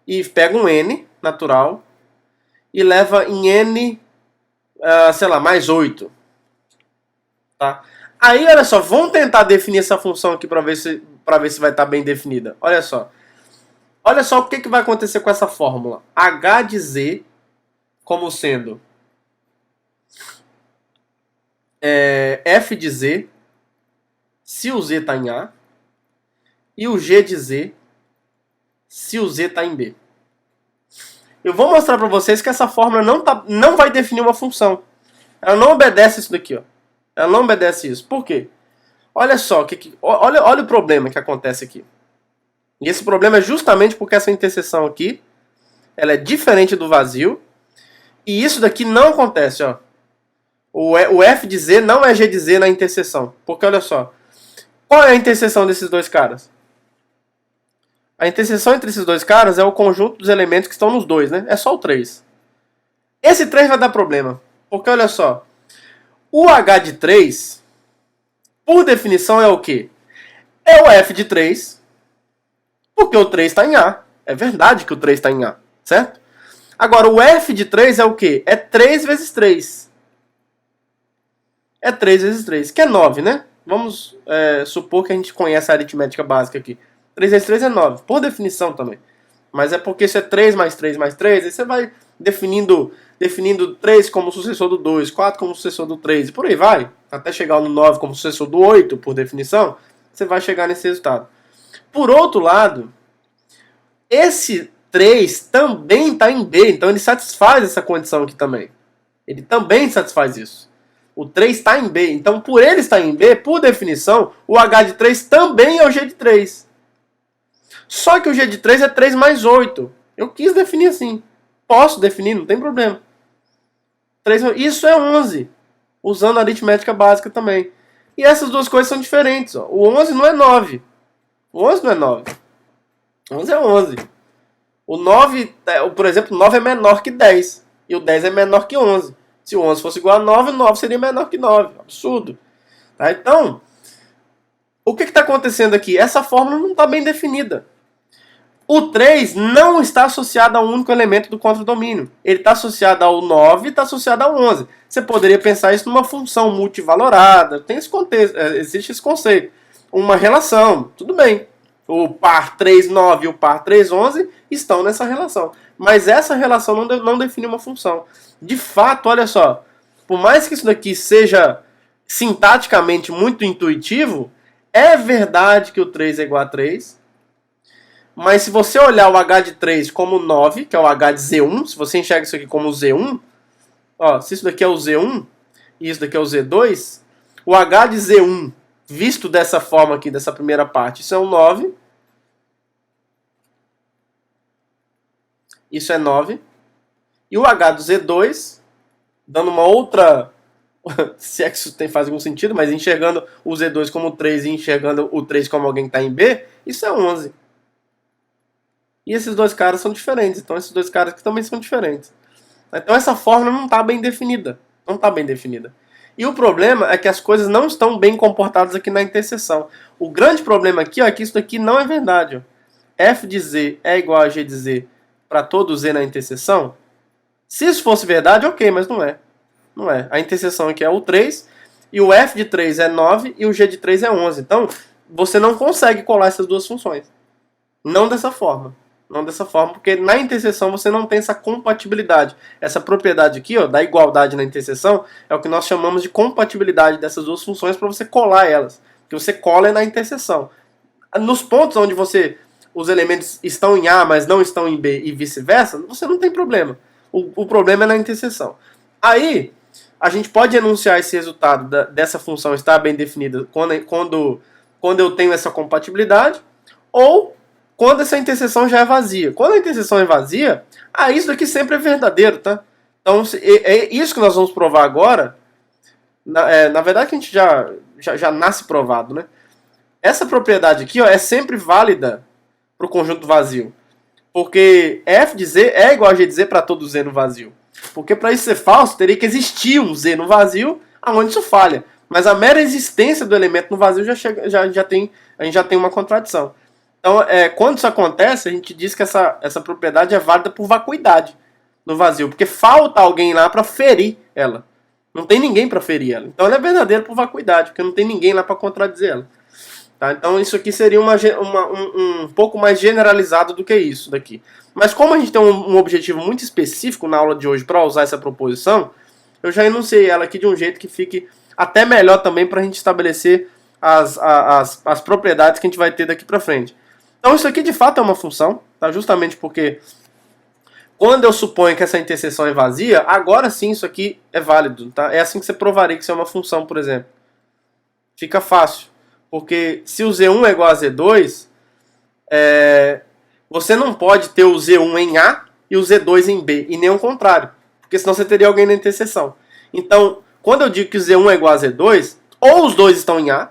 e pega um n natural e leva em n, sei lá, mais 8. Tá? Aí, olha só, vamos tentar definir essa função aqui para ver se vai estar bem definida. Olha só. Olha só o que vai acontecer com essa fórmula. H de z como sendo f de z se o z está em A e o g de z se o z está em B. Eu vou mostrar para vocês que essa fórmula não vai definir uma função. Ela não obedece isso daqui. Ó. Ela não obedece isso. Por quê? Olha só, olha o problema que acontece aqui. E esse problema é justamente porque essa interseção aqui, ela é diferente do vazio. E isso daqui não acontece, ó. O F de Z não é G de Z na interseção. Porque olha só, qual é a interseção desses dois caras? A interseção entre esses dois caras é o conjunto dos elementos que estão nos dois, né? É só o 3. Esse 3 vai dar problema. Porque olha só, o H de 3, por definição, é o quê? É o F de 3, porque o 3 está em A. É verdade que o 3 está em A, certo? Agora, o F de 3 é o quê? É 3 vezes 3. É 3 vezes 3, que é 9, né? Vamos supor que a gente conhece a aritmética básica aqui. 3 vezes 3 é 9, por definição também. Mas é porque isso é 3 mais 3 mais 3, aí você vai definindo 3 como sucessor do 2, 4 como sucessor do 3, e por aí vai. Até chegar no 9 como sucessor do 8, por definição, você vai chegar nesse resultado. Por outro lado, esse 3 também está em B, então ele satisfaz essa condição aqui também. Ele também satisfaz isso. O 3 está em B, então por ele estar em B, por definição, o H de 3 também é o G de 3. Só que o G de 3 é 3 mais 8. Eu quis definir assim. Posso definir, não tem problema. Isso é 11, usando a aritmética básica também. E essas duas coisas são diferentes. Ó. O 11 não é 9. O 11 não é 9. O 11 é 11. O 9, por exemplo, 9 é menor que 10. E o 10 é menor que 11. Se o 11 fosse igual a 9, o 9 seria menor que 9. Absurdo. Tá? Então, o que está acontecendo aqui? Essa fórmula não está bem definida. O 3 não está associado a um único elemento do contradomínio. Ele está associado ao 9 e está associado ao 11. Você poderia pensar isso numa função multivalorada. Tem esse contexto, existe esse conceito. Uma relação, tudo bem. O par 3, 9 e o par 3, 11 estão nessa relação. Mas essa relação não define uma função. De fato, olha só, por mais que isso daqui seja sintaticamente muito intuitivo, é verdade que o 3 é igual a 3. Mas se você olhar o H de 3 como 9, que é o H de Z1, se você enxerga isso aqui como Z1, ó, se isso daqui é o Z1 e isso daqui é o Z2, o H de Z1, visto dessa forma aqui, dessa primeira parte, isso é um 9. Isso é 9. E o H do Z2, dando uma outra... se é que isso faz algum sentido, mas enxergando o Z2 como 3 e enxergando o 3 como alguém que está em B, isso é 11. E esses dois caras são diferentes. Então esses dois caras aqui também são diferentes. Então essa fórmula não está bem definida. Não está bem definida. E o problema é que as coisas não estão bem comportadas aqui na interseção. O grande problema aqui, ó, é que isso daqui não é verdade. Ó. F de Z é igual a G de Z para todo Z na interseção. Se isso fosse verdade, ok, mas não é. Não é. A interseção aqui é o 3, e o F de 3 é 9, e o G de 3 é 11. Então, você não consegue colar essas duas funções. Não dessa forma. Não dessa forma, porque na interseção você não tem essa compatibilidade. Essa propriedade aqui, ó, da igualdade na interseção, é o que nós chamamos de compatibilidade dessas duas funções para você colar elas. Que você cola é na interseção. Nos pontos onde os elementos estão em A, mas não estão em B e vice-versa, você não tem problema. O problema é na interseção. Aí, a gente pode enunciar esse resultado dessa função estar bem definida quando eu tenho essa compatibilidade, ou quando essa interseção já é vazia. Quando a interseção é vazia, isso daqui sempre é verdadeiro, tá? Então, é isso que nós vamos provar agora. Na verdade, que a gente já nasce provado, né? Essa propriedade aqui, ó, é sempre válida para o conjunto vazio. Porque F de Z é igual a G de Z para todo Z no vazio. Porque para isso ser falso, teria que existir um Z no vazio, aonde isso falha. Mas a mera existência do elemento no vazio a gente já tem uma contradição. Então, quando isso acontece, a gente diz que essa propriedade é válida por vacuidade no vazio. Porque falta alguém lá para ferir ela. Não tem ninguém para ferir ela. Então ela é verdadeira por vacuidade, porque não tem ninguém lá para contradizer ela. Tá? Então isso aqui seria um pouco mais generalizado do que isso daqui. Mas como a gente tem um objetivo muito específico na aula de hoje para usar essa proposição, eu já enunciei ela aqui de um jeito que fique até melhor também para a gente estabelecer as propriedades que a gente vai ter daqui para frente. Então isso aqui de fato é uma função, tá? Justamente porque quando eu suponho que essa interseção é vazia, agora sim isso aqui é válido. Tá? É assim que você provaria que isso é uma função, por exemplo. Fica fácil. Porque se o Z1 é igual a Z2, você não pode ter o Z1 em A e o Z2 em B, e nem o contrário, porque senão você teria alguém na interseção. Então, quando eu digo que o Z1 é igual a Z2, ou os dois estão em A,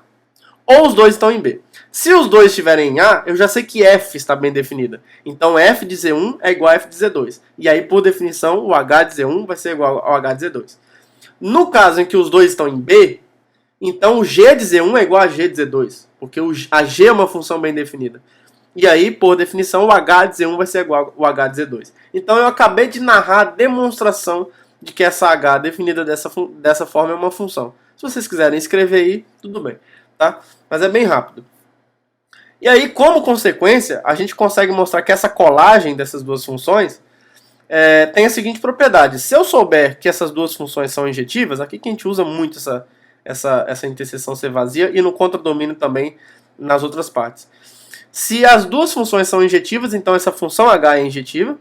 ou os dois estão em B. Se os dois estiverem em A, eu já sei que F está bem definida. Então F de Z1 é igual a F de Z2. E aí, por definição, o H de Z1 vai ser igual ao H de Z2. No caso em que os dois estão em B, então o G de Z1 é igual a G de Z2. Porque a G é uma função bem definida. E aí, por definição, o H de Z1 vai ser igual ao H de Z2. Então eu acabei de narrar a demonstração de que essa H definida dessa forma é uma função. Se vocês quiserem escrever aí, tudo bem. Tá? Mas é bem rápido. E aí, como consequência, a gente consegue mostrar que essa colagem dessas duas funções tem a seguinte propriedade. Se eu souber que essas duas funções são injetivas, aqui que a gente usa muito essa interseção ser vazia, e no contradomínio também nas outras partes. Se as duas funções são injetivas, então essa função h é injetiva.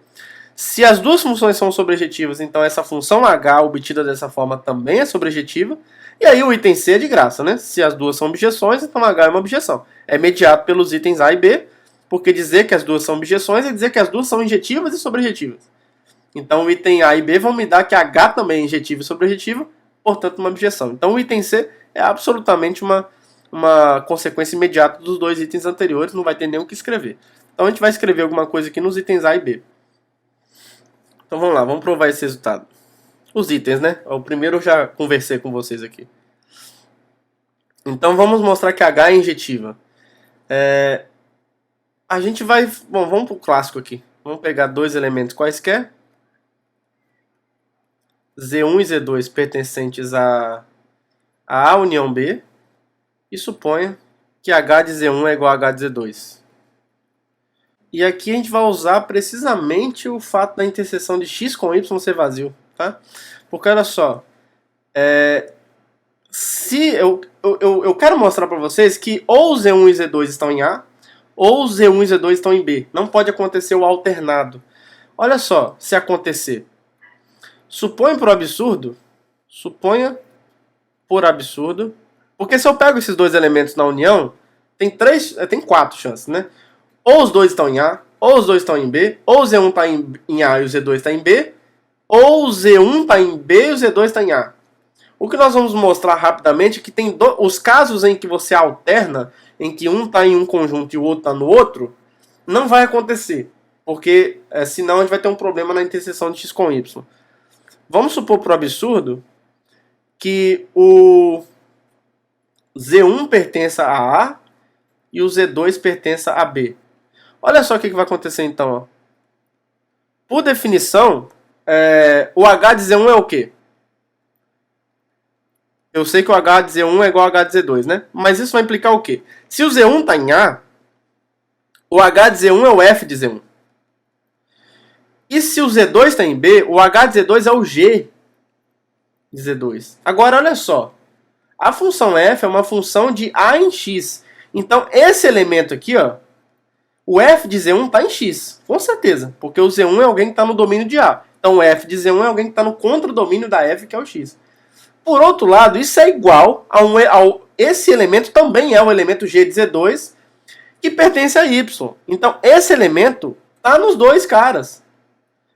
Se as duas funções são sobrejetivas, então essa função h obtida dessa forma também é sobrejetiva. E aí o item C é de graça, né? Se as duas são objeções, então H é uma objeção. É mediado pelos itens A e B, porque dizer que as duas são objeções é dizer que as duas são injetivas e sobrejetivas. Então o item A e B vão me dar que H também é injetiva e sobrejetiva, portanto uma objeção. Então o item C é absolutamente uma consequência imediata dos dois itens anteriores, não vai ter nem o que escrever. Então a gente vai escrever alguma coisa aqui nos itens A e B. Então vamos lá, vamos provar esse resultado. Os itens, né? O primeiro eu já conversei com vocês aqui. Então vamos mostrar que H é injetiva. A gente vai... Bom, vamos para o clássico aqui. Vamos pegar dois elementos quaisquer. Z1 e Z2 pertencentes a A união B. E suponha que H de Z1 é igual a H de Z2. E aqui a gente vai usar precisamente o fato da interseção de x com y ser vazio. Tá? Porque olha só, se eu quero mostrar para vocês que ou Z1 e Z2 estão em A, ou Z1 e Z2 estão em B. Não pode acontecer o alternado. Olha só, se acontecer. Suponha por absurdo, porque se eu pego esses dois elementos na união, tem quatro chances, né? Ou os dois estão em A, ou os dois estão em B, ou o Z1 está em A e o Z2 está em B, ou o Z1 está em B e o Z2 está em A. O que nós vamos mostrar rapidamente é que tem os casos em que você alterna, em que um está em um conjunto e o outro está no outro, não vai acontecer, porque senão a gente vai ter um problema na interseção de x com y. Vamos supor por absurdo que o Z1 pertença a A e o Z2 pertença a B. Olha só o que vai acontecer então. Ó. Por definição, o H de Z1 é o quê? Eu sei que o H de Z1 é igual ao H de Z2, né? Mas isso vai implicar o quê? Se o Z1 está em A, o H de Z1 é o F de Z1. E se o Z2 está em B, o H de Z2 é o G de Z2. Agora, olha só. A função F é uma função de A em X. Então, esse elemento aqui, ó, o F de Z1 está em X, com certeza. Porque o Z1 é alguém que está no domínio de A. Então, o F de Z1 é alguém que está no contradomínio da F, que é o X. Por outro lado, isso é igual esse elemento também é o elemento G de Z2, que pertence a Y. Então, esse elemento está nos dois caras.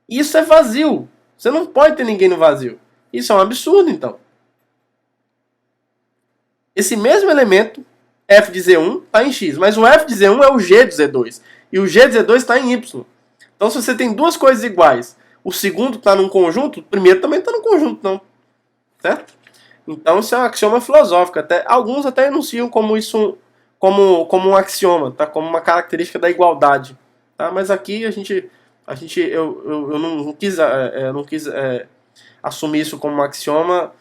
Isso é vazio. Você não pode ter ninguém no vazio. Isso é um absurdo, então. Esse mesmo elemento, F de Z1, está em X. Mas o F de Z1 é o G de Z2. E o G de Z2 está em Y. Então, se você tem duas coisas iguais, o segundo está num conjunto, o primeiro também está num conjunto, não. Certo? Então, isso é um axioma filosófico. Alguns até enunciam como isso, como um axioma, tá? Como uma característica da igualdade. Tá? Mas aqui eu não quis assumir isso como um axioma,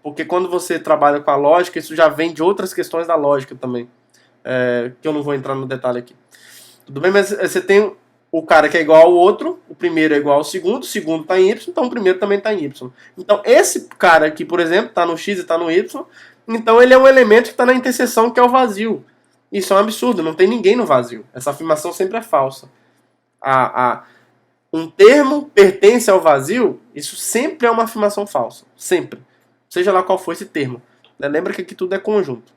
porque quando você trabalha com a lógica, isso já vem de outras questões da lógica também, que eu não vou entrar no detalhe aqui. Tudo bem? Mas você tem o cara que é igual ao outro, o primeiro é igual ao segundo, o segundo está em Y, então o primeiro também está em Y. Então esse cara aqui, por exemplo, está no X e está no Y, então ele é um elemento que está na interseção, que é o vazio. Isso é um absurdo, não tem ninguém no vazio. Essa afirmação sempre é falsa. Um termo pertence ao vazio, isso sempre é uma afirmação falsa. Sempre. Seja lá qual for esse termo. Lembra que aqui tudo é conjunto.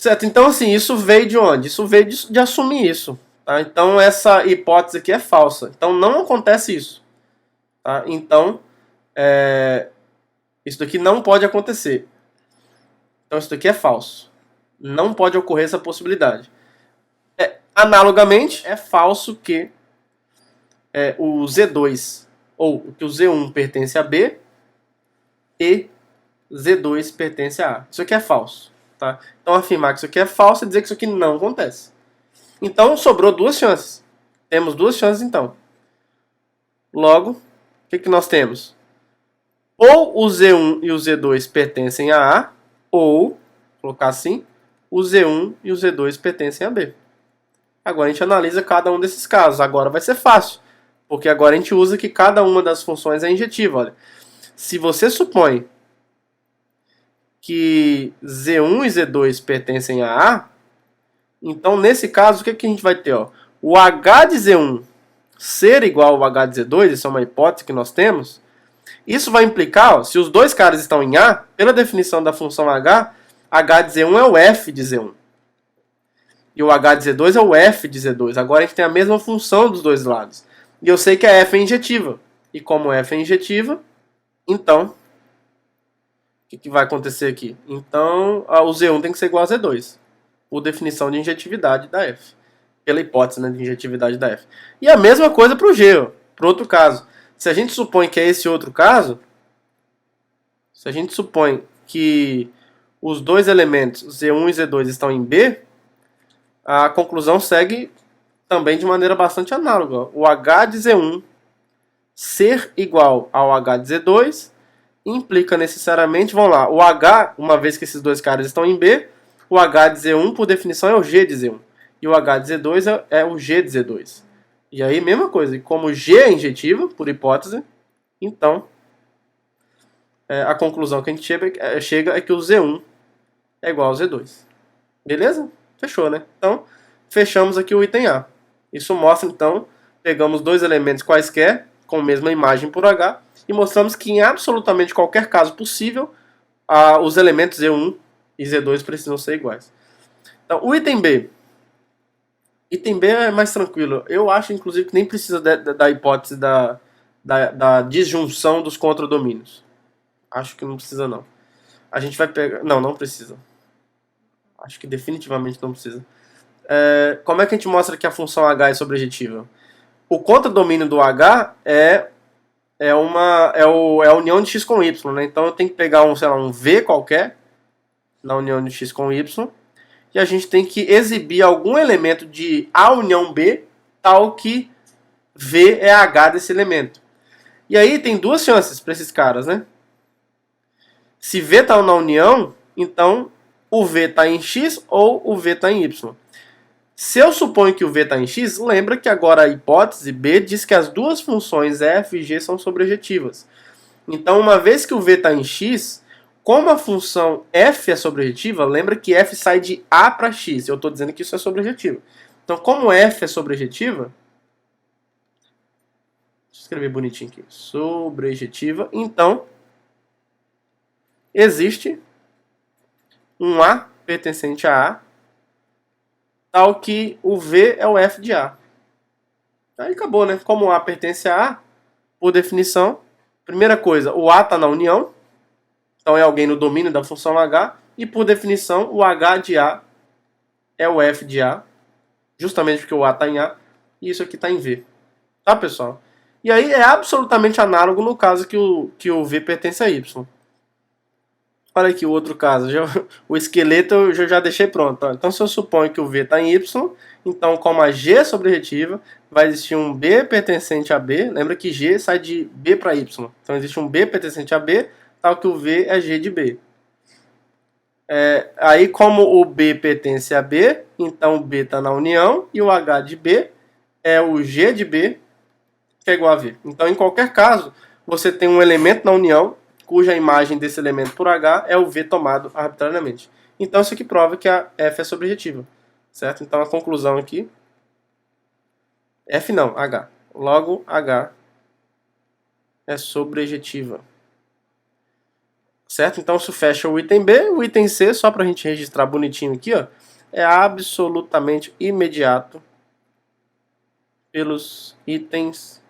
Certo? Então, assim, isso veio de onde? Isso veio de assumir isso. Tá? Então, essa hipótese aqui é falsa. Então, não acontece isso. Tá? Então, isso daqui não pode acontecer. Então, isso daqui é falso. Não pode ocorrer essa possibilidade. Analogamente, é falso que o Z2 ou que o Z1 pertence a B e Z2 pertence a A. Isso aqui é falso. Tá? Então, afirmar que isso aqui é falso é dizer que isso aqui não acontece. Então, sobrou duas chances. Temos duas chances, então. Logo, o que nós temos? Ou o Z1 e o Z2 pertencem a A, ou, vou colocar assim, o Z1 e o Z2 pertencem a B. Agora a gente analisa cada um desses casos. Agora vai ser fácil, porque agora a gente usa que cada uma das funções é injetiva. Olha, se você supõe que Z1 e Z2 pertencem a A, então nesse caso o que a gente vai ter? Ó? O H de Z1 ser igual ao H de Z2, isso é uma hipótese que nós temos. Isso vai implicar, ó, se os dois caras estão em A, pela definição da função H, H de Z1 é o F de Z1. E o H de Z2 é o F de Z2. Agora a gente tem a mesma função dos dois lados. E eu sei que a F é injetiva. E como F é injetiva, então, o que vai acontecer aqui? Então, o Z1 tem que ser igual a Z2. Por definição de injetividade da F. Pela hipótese, né, de injetividade da F. E a mesma coisa para o G, para outro caso. Se a gente supõe que é esse outro caso, se a gente supõe que os dois elementos, Z1 e Z2, estão em B, a conclusão segue também de maneira bastante análoga. O H de Z1 ser igual ao H de Z2 implica necessariamente, vamos lá, o H, uma vez que esses dois caras estão em B, o H de Z1, por definição, é o G de Z1. E o H de Z2 é o G de Z2. E aí, mesma coisa. Como G é injetiva, por hipótese, então a conclusão que a gente chega é que o Z1 é igual ao Z2. Beleza? Fechou, né? Então, fechamos aqui o item A. Isso mostra, então, pegamos dois elementos quaisquer, com a mesma imagem por H, e mostramos que em absolutamente qualquer caso possível, os elementos Z1 e Z2 precisam ser iguais. Então, o item B. Item B é mais tranquilo. Eu acho, inclusive, que nem precisa da hipótese da disjunção dos contradomínios. Acho que não precisa, não. A gente vai pegar... Não precisa. Acho que definitivamente não precisa. Como é que a gente mostra que a função H é sobrejetiva? O contradomínio do H é a união de x com y, né? Então eu tenho que pegar um V qualquer na união de x com y e a gente tem que exibir algum elemento de A união B tal que V é H desse elemento. E aí tem duas chances para esses caras, né? Se V está na união, então o V está em x ou o V está em y. Se eu suponho que o V está em x, lembra que agora a hipótese B diz que as duas funções f e g são sobrejetivas. Então, uma vez que o V está em x, como a função f é sobrejetiva, lembra que f sai de A para x. Eu estou dizendo que isso é sobrejetivo. Então, como f é sobrejetiva, deixa eu escrever bonitinho aqui, sobrejetiva, então existe um A pertencente a A, tal que o V é o f de A. Aí acabou, né? Como o A pertence a A, por definição, primeira coisa, o A está na união, então é alguém no domínio da função H, e por definição, o H de A é o f de A, justamente porque o A está em A, e isso aqui está em V. Tá, pessoal? E aí é absolutamente análogo no caso que o V pertence a Y. Olha aqui o outro caso. O esqueleto eu já deixei pronto. Ó. Então, se eu suponho que o V está em Y, então, como a G é sobrejetiva, vai existir um B pertencente a B. Lembra que G sai de B para Y. Então, existe um B pertencente a B, tal que o V é G de B. Aí, como o B pertence a B, então o B está na união, e o H de B é o G de B, que é igual a V. Então, em qualquer caso, você tem um elemento na união, cuja imagem desse elemento por H é o V tomado arbitrariamente. Então isso aqui prova que a F é sobrejetiva, certo? Então a conclusão aqui, F não, H. Logo, H é sobrejetiva. certo? Então isso fecha o item B. O item C, só para a gente registrar bonitinho aqui, ó, é absolutamente imediato pelos itens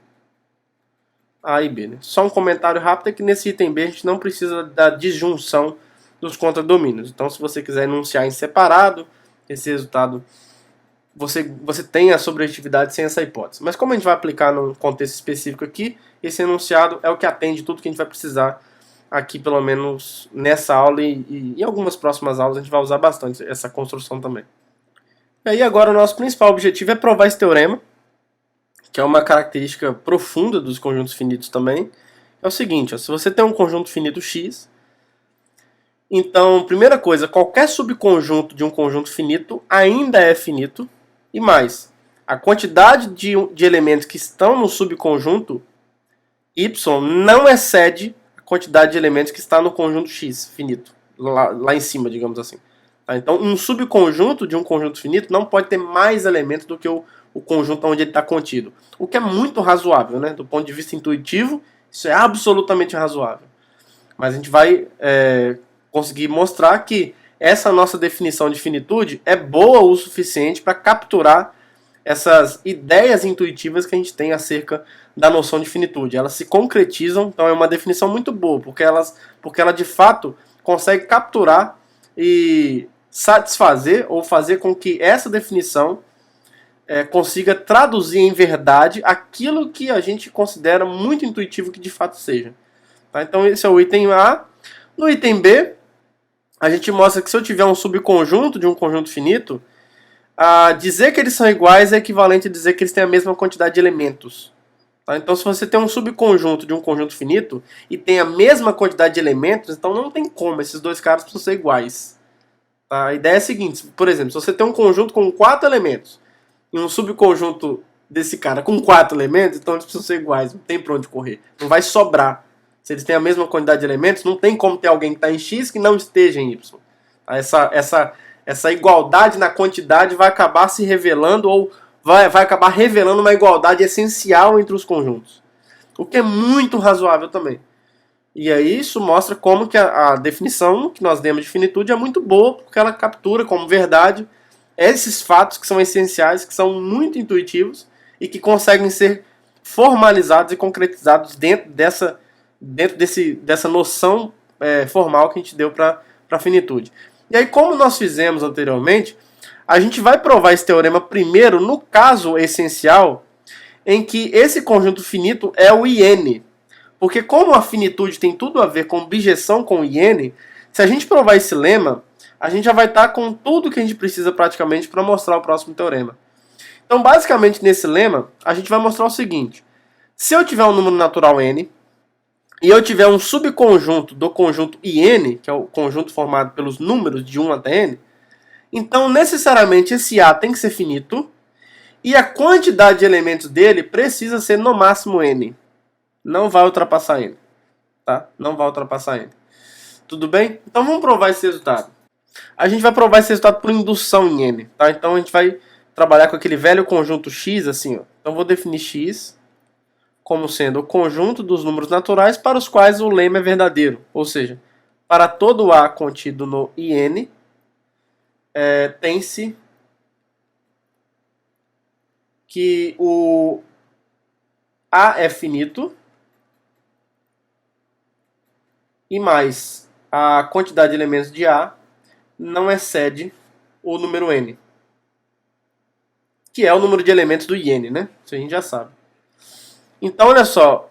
A e B. Né? Só um comentário rápido é que nesse item B a gente não precisa da disjunção dos contradomínios. Então se você quiser enunciar em separado, esse resultado você tem a sobrejetividade sem essa hipótese. Mas como a gente vai aplicar num contexto específico aqui, esse enunciado é o que atende tudo que a gente vai precisar aqui, pelo menos nessa aula e em algumas próximas aulas a gente vai usar bastante essa construção também. E aí agora o nosso principal objetivo é provar esse teorema, que é uma característica profunda dos conjuntos finitos também. É o seguinte, ó, se você tem um conjunto finito X, então, primeira coisa, qualquer subconjunto de um conjunto finito ainda é finito. E mais, a quantidade de elementos que estão no subconjunto Y não excede a quantidade de elementos que está no conjunto X finito, lá em cima, digamos assim. Tá? Então, um subconjunto de um conjunto finito não pode ter mais elementos do que o conjunto onde ele está contido. O que é muito razoável, né? Do ponto de vista intuitivo, isso é absolutamente razoável. Mas a gente vai conseguir mostrar que essa nossa definição de finitude é boa o suficiente para capturar essas ideias intuitivas que a gente tem acerca da noção de finitude. Elas se concretizam, então é uma definição muito boa, porque ela de fato consegue capturar e satisfazer ou fazer com que essa definição consiga traduzir em verdade aquilo que a gente considera muito intuitivo que de fato seja. Tá? Então esse é o item A. No item B, a gente mostra que se eu tiver um subconjunto de um conjunto finito, dizer que eles são iguais é equivalente a dizer que eles têm a mesma quantidade de elementos. Tá? Então, se você tem um subconjunto de um conjunto finito e tem a mesma quantidade de elementos, então não tem como, esses dois caras precisam ser iguais. Tá? A ideia é a seguinte, por exemplo, se você tem um conjunto com 4 elementos e um subconjunto desse cara com 4 elementos, então eles precisam ser iguais, não tem pra onde correr, não vai sobrar. Se eles têm a mesma quantidade de elementos, não tem como ter alguém que está em X que não esteja em Y. Essa igualdade na quantidade vai acabar se revelando ou vai acabar revelando uma igualdade essencial entre os conjuntos. O que é muito razoável também. E aí isso mostra como que a definição que nós demos de finitude é muito boa, porque ela captura como verdade esses fatos que são essenciais, que são muito intuitivos e que conseguem ser formalizados e concretizados dentro dessa noção formal que a gente deu para a finitude. E aí, como nós fizemos anteriormente, a gente vai provar esse teorema primeiro no caso essencial em que esse conjunto finito é o IN. Porque como a finitude tem tudo a ver com bijeção com o IN, se a gente provar esse lema, a gente já vai estar com tudo que a gente precisa praticamente para mostrar o próximo teorema. Então, basicamente, nesse lema, a gente vai mostrar o seguinte. Se eu tiver um número natural N, e eu tiver um subconjunto do conjunto IN, que é o conjunto formado pelos números de 1 até N, então necessariamente esse A tem que ser finito e a quantidade de elementos dele precisa ser no máximo N. Não vai ultrapassar N. Tá? Não vai ultrapassar N. Tudo bem? Então vamos provar esse resultado. A gente vai provar esse resultado por indução em N. Tá? Então a gente vai trabalhar com aquele velho conjunto X, assim, ó. Então vou definir X como sendo o conjunto dos números naturais para os quais o lema é verdadeiro. Ou seja, para todo A contido no IN, tem-se que o A é finito e mais a quantidade de elementos de A não excede o número N, que é o número de elementos do IN, né? Isso a gente já sabe. Então, olha só,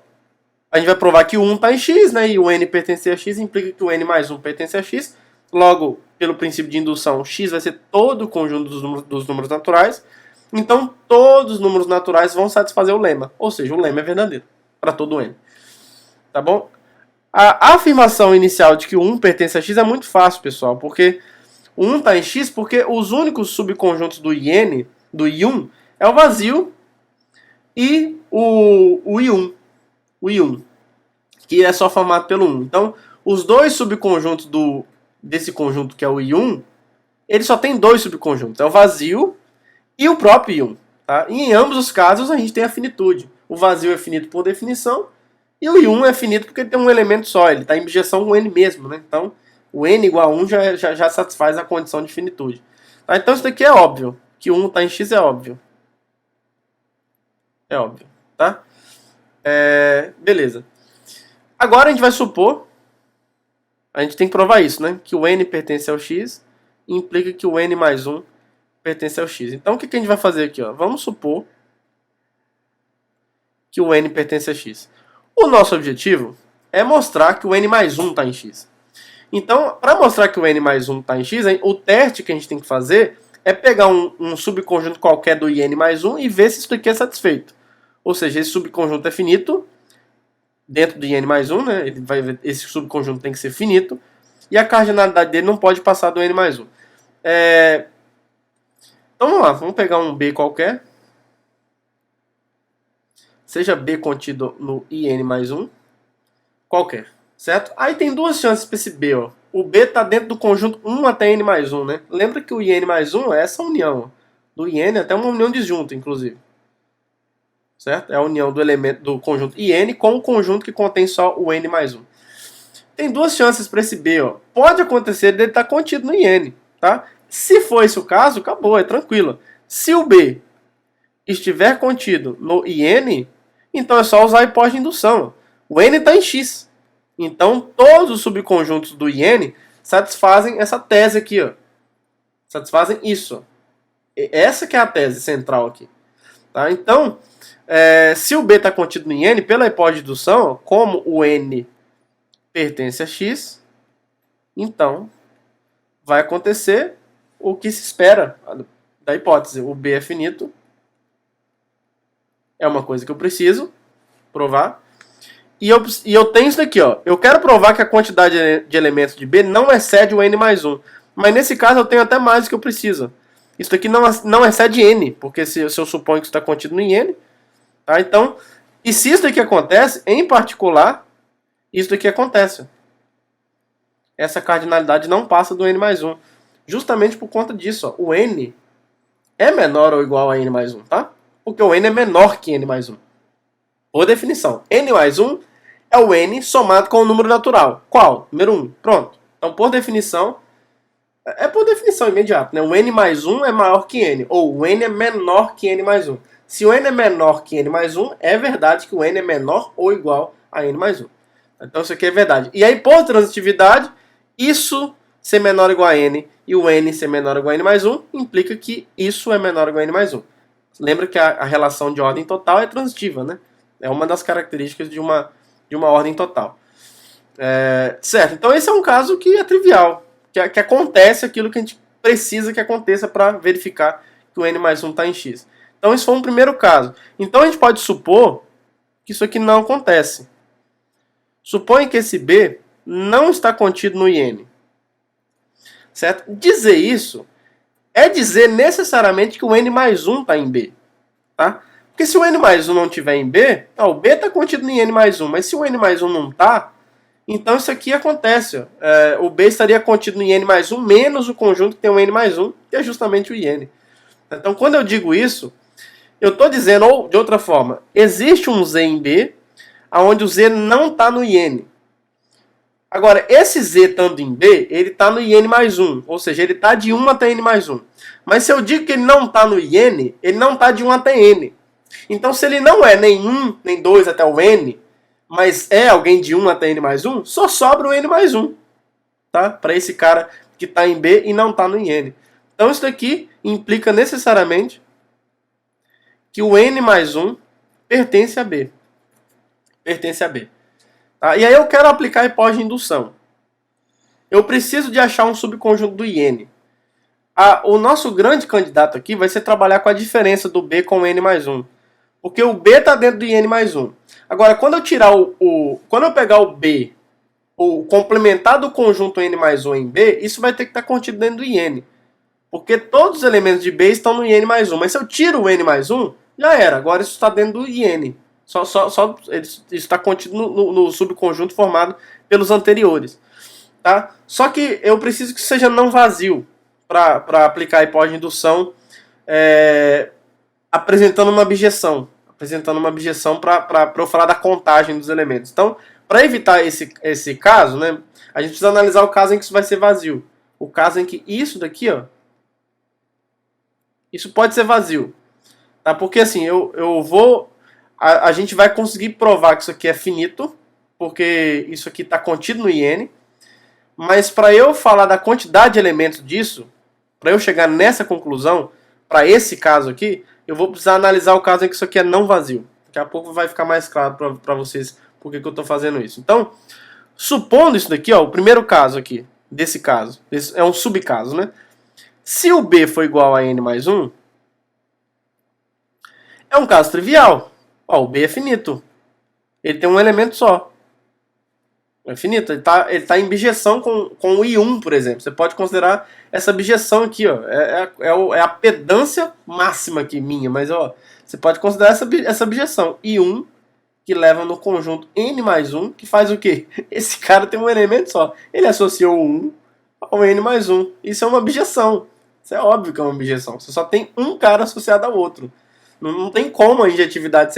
a gente vai provar que o 1 está em X, né? E o N pertence a X, implica que o N mais 1 pertence a X. Logo, pelo princípio de indução, X vai ser todo o conjunto dos números naturais. Então, todos os números naturais vão satisfazer o lema. Ou seja, o lema é verdadeiro para todo N. Tá bom? A afirmação inicial de que o 1 pertence a X é muito fácil, pessoal. Porque o 1 está em X porque os únicos subconjuntos do IN, do I1, é o vazio e o I1, que é só formado pelo 1. Então, os dois subconjuntos desse conjunto que é o I1, ele só tem dois subconjuntos, é o vazio e o próprio I1. Tá? E em ambos os casos a gente tem a finitude. O vazio é finito por definição E o I1 é finito porque ele tem um elemento só, ele está em bijeção com N mesmo, né? Então, o N igual a 1 já satisfaz a condição de finitude. Tá? Então, isso daqui é óbvio. Que 1 está em X é óbvio. É óbvio, tá? Beleza. Agora a gente vai supor, a gente tem que provar isso, né? Que o N pertence ao X implica que o N mais 1 pertence ao X. Então, o que a gente vai fazer aqui? Ó? Vamos supor que o N pertence a X. O nosso objetivo é mostrar que o N mais 1 está em X. Então, para mostrar que o N mais 1 está em X, o teste que a gente tem que fazer é pegar um subconjunto qualquer do IN mais 1 e ver se isso aqui é satisfeito. Ou seja, esse subconjunto é finito dentro do IN mais 1, né? Esse subconjunto tem que ser finito e a cardinalidade dele não pode passar do N mais 1. Então vamos lá, vamos pegar um B qualquer. Seja B contido no IN mais 1, qualquer, certo? Aí tem duas chances para esse B, ó. O B está dentro do conjunto 1 até N mais 1, né? Lembra que o IN mais 1 é essa união, ó. Do IN até uma união disjunta, inclusive. Certo? É a união do elemento do conjunto IN com o conjunto que contém só o N mais 1. Tem duas chances para esse B, ó. Pode acontecer dele estar contido no IN, tá? Se for esse o caso, acabou, é tranquilo. Se o B estiver contido no IN, então é só usar a hipótese de indução. O N está em X. Então todos os subconjuntos do IN satisfazem essa tese aqui, ó. Satisfazem isso, ó. Essa que é a tese central aqui. Tá? Então, se o B está contido no IN, pela hipótese de indução, como o N pertence a X, então vai acontecer o que se espera da hipótese. O B é finito. É uma coisa que eu preciso provar. E eu tenho isso daqui, ó. Eu quero provar que a quantidade de elementos de B não excede o N mais 1. Mas nesse caso eu tenho até mais do que eu preciso. Isso daqui não excede N, porque se eu suponho que isso está contido no N. Tá? Então, e se isso daqui acontece, em particular, isso daqui acontece. Essa cardinalidade não passa do N mais 1. Justamente por conta disso, ó. O N é menor ou igual a N mais 1, tá? Porque o N é menor que N mais 1. Por definição, N mais 1 é o N somado com o número natural. Qual? Número 1. Pronto. Então, por definição, por definição imediata, né? O N mais 1 é maior que N, ou o N é menor que N mais 1. Se o N é menor que N mais 1, é verdade que o N é menor ou igual a N mais 1. Então, isso aqui é verdade. E aí, por transitividade, isso ser menor ou igual a N e o N ser menor ou igual a N mais 1 implica que isso é menor ou igual a N mais 1. Lembra que a relação de ordem total é transitiva, né? É uma das características de uma ordem total. Certo, então esse é um caso que é trivial, que acontece aquilo que a gente precisa que aconteça para verificar que o N mais 1 está em X. Então esse foi um primeiro caso. Então a gente pode supor que isso aqui não acontece. Suponha que esse B não está contido no IN. Certo? Dizer isso é dizer necessariamente que o N mais 1 está em B. Tá? Porque se o N mais 1 não estiver em B, o B está contido em N mais 1, mas se o N mais 1 não está, então isso aqui acontece. O B estaria contido em N mais 1 menos o conjunto que tem o N mais 1, que é justamente o IN. Então quando eu digo isso, eu estou dizendo, ou de outra forma, existe um Z em B, onde o Z não está no IN. Agora, esse Z estando em B, ele está no IN mais 1, ou seja, ele está de 1 até N mais 1. Mas se eu digo que ele não está no IN, ele não está de 1 até N. Então, se ele não é nem 1, nem 2 até o N, mas é alguém de 1 até N mais 1, só sobra o N mais 1. Tá? Para esse cara que está em B e não está no IN. Então, isso daqui implica necessariamente que o N mais 1 pertence a B. Pertence a B. Tá? E aí eu quero aplicar a hipótese de indução. Eu preciso de achar um subconjunto do IN. O nosso grande candidato aqui vai ser trabalhar com a diferença do B com o N mais 1. Porque o B está dentro do IN mais 1. Agora, quando eu tirar quando eu pegar o B, o complementar do conjunto N mais 1 em B, isso vai ter que estar contido dentro do IN. Porque todos os elementos de B estão no IN mais 1. Mas se eu tiro o N mais 1, já era. Agora isso está dentro do IN. Isso está contido no subconjunto formado pelos anteriores. Tá? Só que eu preciso que seja não vazio para aplicar a hipótese de indução apresentando uma objeção. apresentando uma objeção para eu falar da contagem dos elementos. Então, para evitar esse caso, né, a gente precisa analisar o caso em que isso vai ser vazio. O caso em que isso daqui, ó, isso pode ser vazio. Tá? Porque assim, a gente vai conseguir provar que isso aqui é finito, porque isso aqui está contido no IN. Mas para eu falar da quantidade de elementos disso, para eu chegar nessa conclusão, para esse caso aqui, eu vou precisar analisar o caso em que isso aqui é não vazio. Daqui a pouco vai ficar mais claro para vocês por que eu estou fazendo isso. Então, supondo isso daqui, ó, o primeiro caso aqui, desse caso, esse é um subcaso, né? Se o B for igual a N mais 1, é um caso trivial. Ó, o B é finito. Ele tem um elemento só. É finito. Ele tá em bijeção com o I1, por exemplo. Você pode considerar essa bijeção aqui, ó. É a pedância máxima aqui minha, mas ó, você pode considerar essa bijeção. I1, que leva no conjunto N mais 1, que faz o quê? Esse cara tem um elemento só. Ele associou o 1 ao N mais 1. Isso é uma bijeção. Isso é óbvio que é uma bijeção. Você só tem um cara associado ao outro. Não tem como a injetividade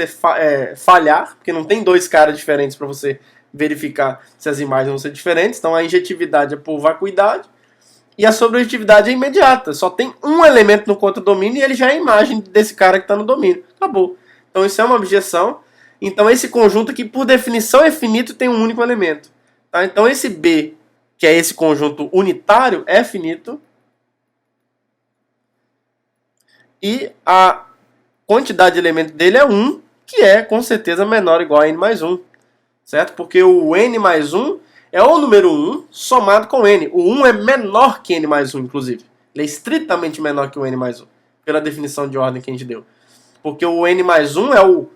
falhar, porque não tem dois caras diferentes para você verificar se as imagens vão ser diferentes. Então a injetividade é por vacuidade e a sobrejetividade é imediata. Só tem um elemento no contradomínio e ele já é a imagem desse cara que está no domínio. Acabou. Então isso é uma objeção. Então esse conjunto aqui, por definição, é finito e tem um único elemento. Tá? Então esse B, que é esse conjunto unitário, é finito. E a quantidade de elementos dele é 1, que é com certeza menor ou igual a N mais 1. Certo? Porque o N mais 1 é o número 1 somado com N. O 1 é menor que N mais 1, inclusive. Ele é estritamente menor que o N mais 1, pela definição de ordem que a gente deu. Porque o N mais 1 é o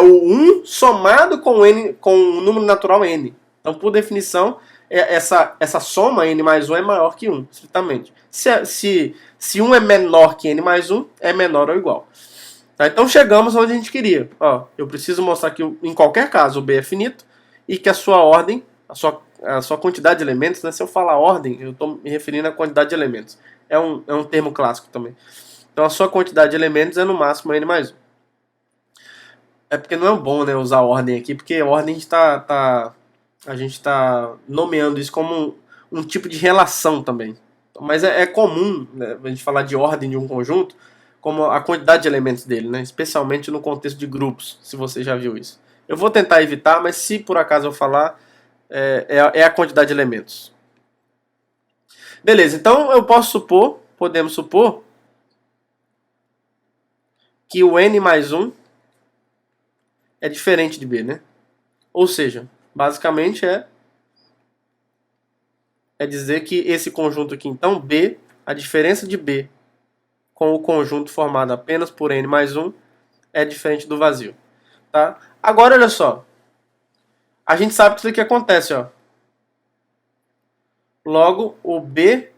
1 somado com o número natural N. Então, por definição, essa soma N mais 1 é maior que 1, estritamente. Se 1 é menor que N mais 1, é menor ou igual. Tá? Então chegamos onde a gente queria. Ó, eu preciso mostrar que, em qualquer caso, o B é finito e que a sua ordem, a sua quantidade de elementos, né? Se eu falar ordem, eu estou me referindo à quantidade de elementos. É um termo clássico também. Então a sua quantidade de elementos é no máximo N mais 1. É porque não é bom, né, usar ordem aqui, porque ordem a gente está nomeando isso como um tipo de relação também. Mas é comum, né, a gente falar de ordem de um conjunto como a quantidade de elementos dele, né? Especialmente no contexto de grupos, se você já viu isso. Eu vou tentar evitar, mas se por acaso eu falar, é a quantidade de elementos. Beleza, então podemos supor que o N mais 1 é diferente de B, né? Ou seja, basicamente é dizer que esse conjunto aqui, então, B, a diferença de B com o conjunto formado apenas por N mais 1 é diferente do vazio. Tá? Agora, olha só. A gente sabe que isso aqui acontece. Ó. Logo, o B,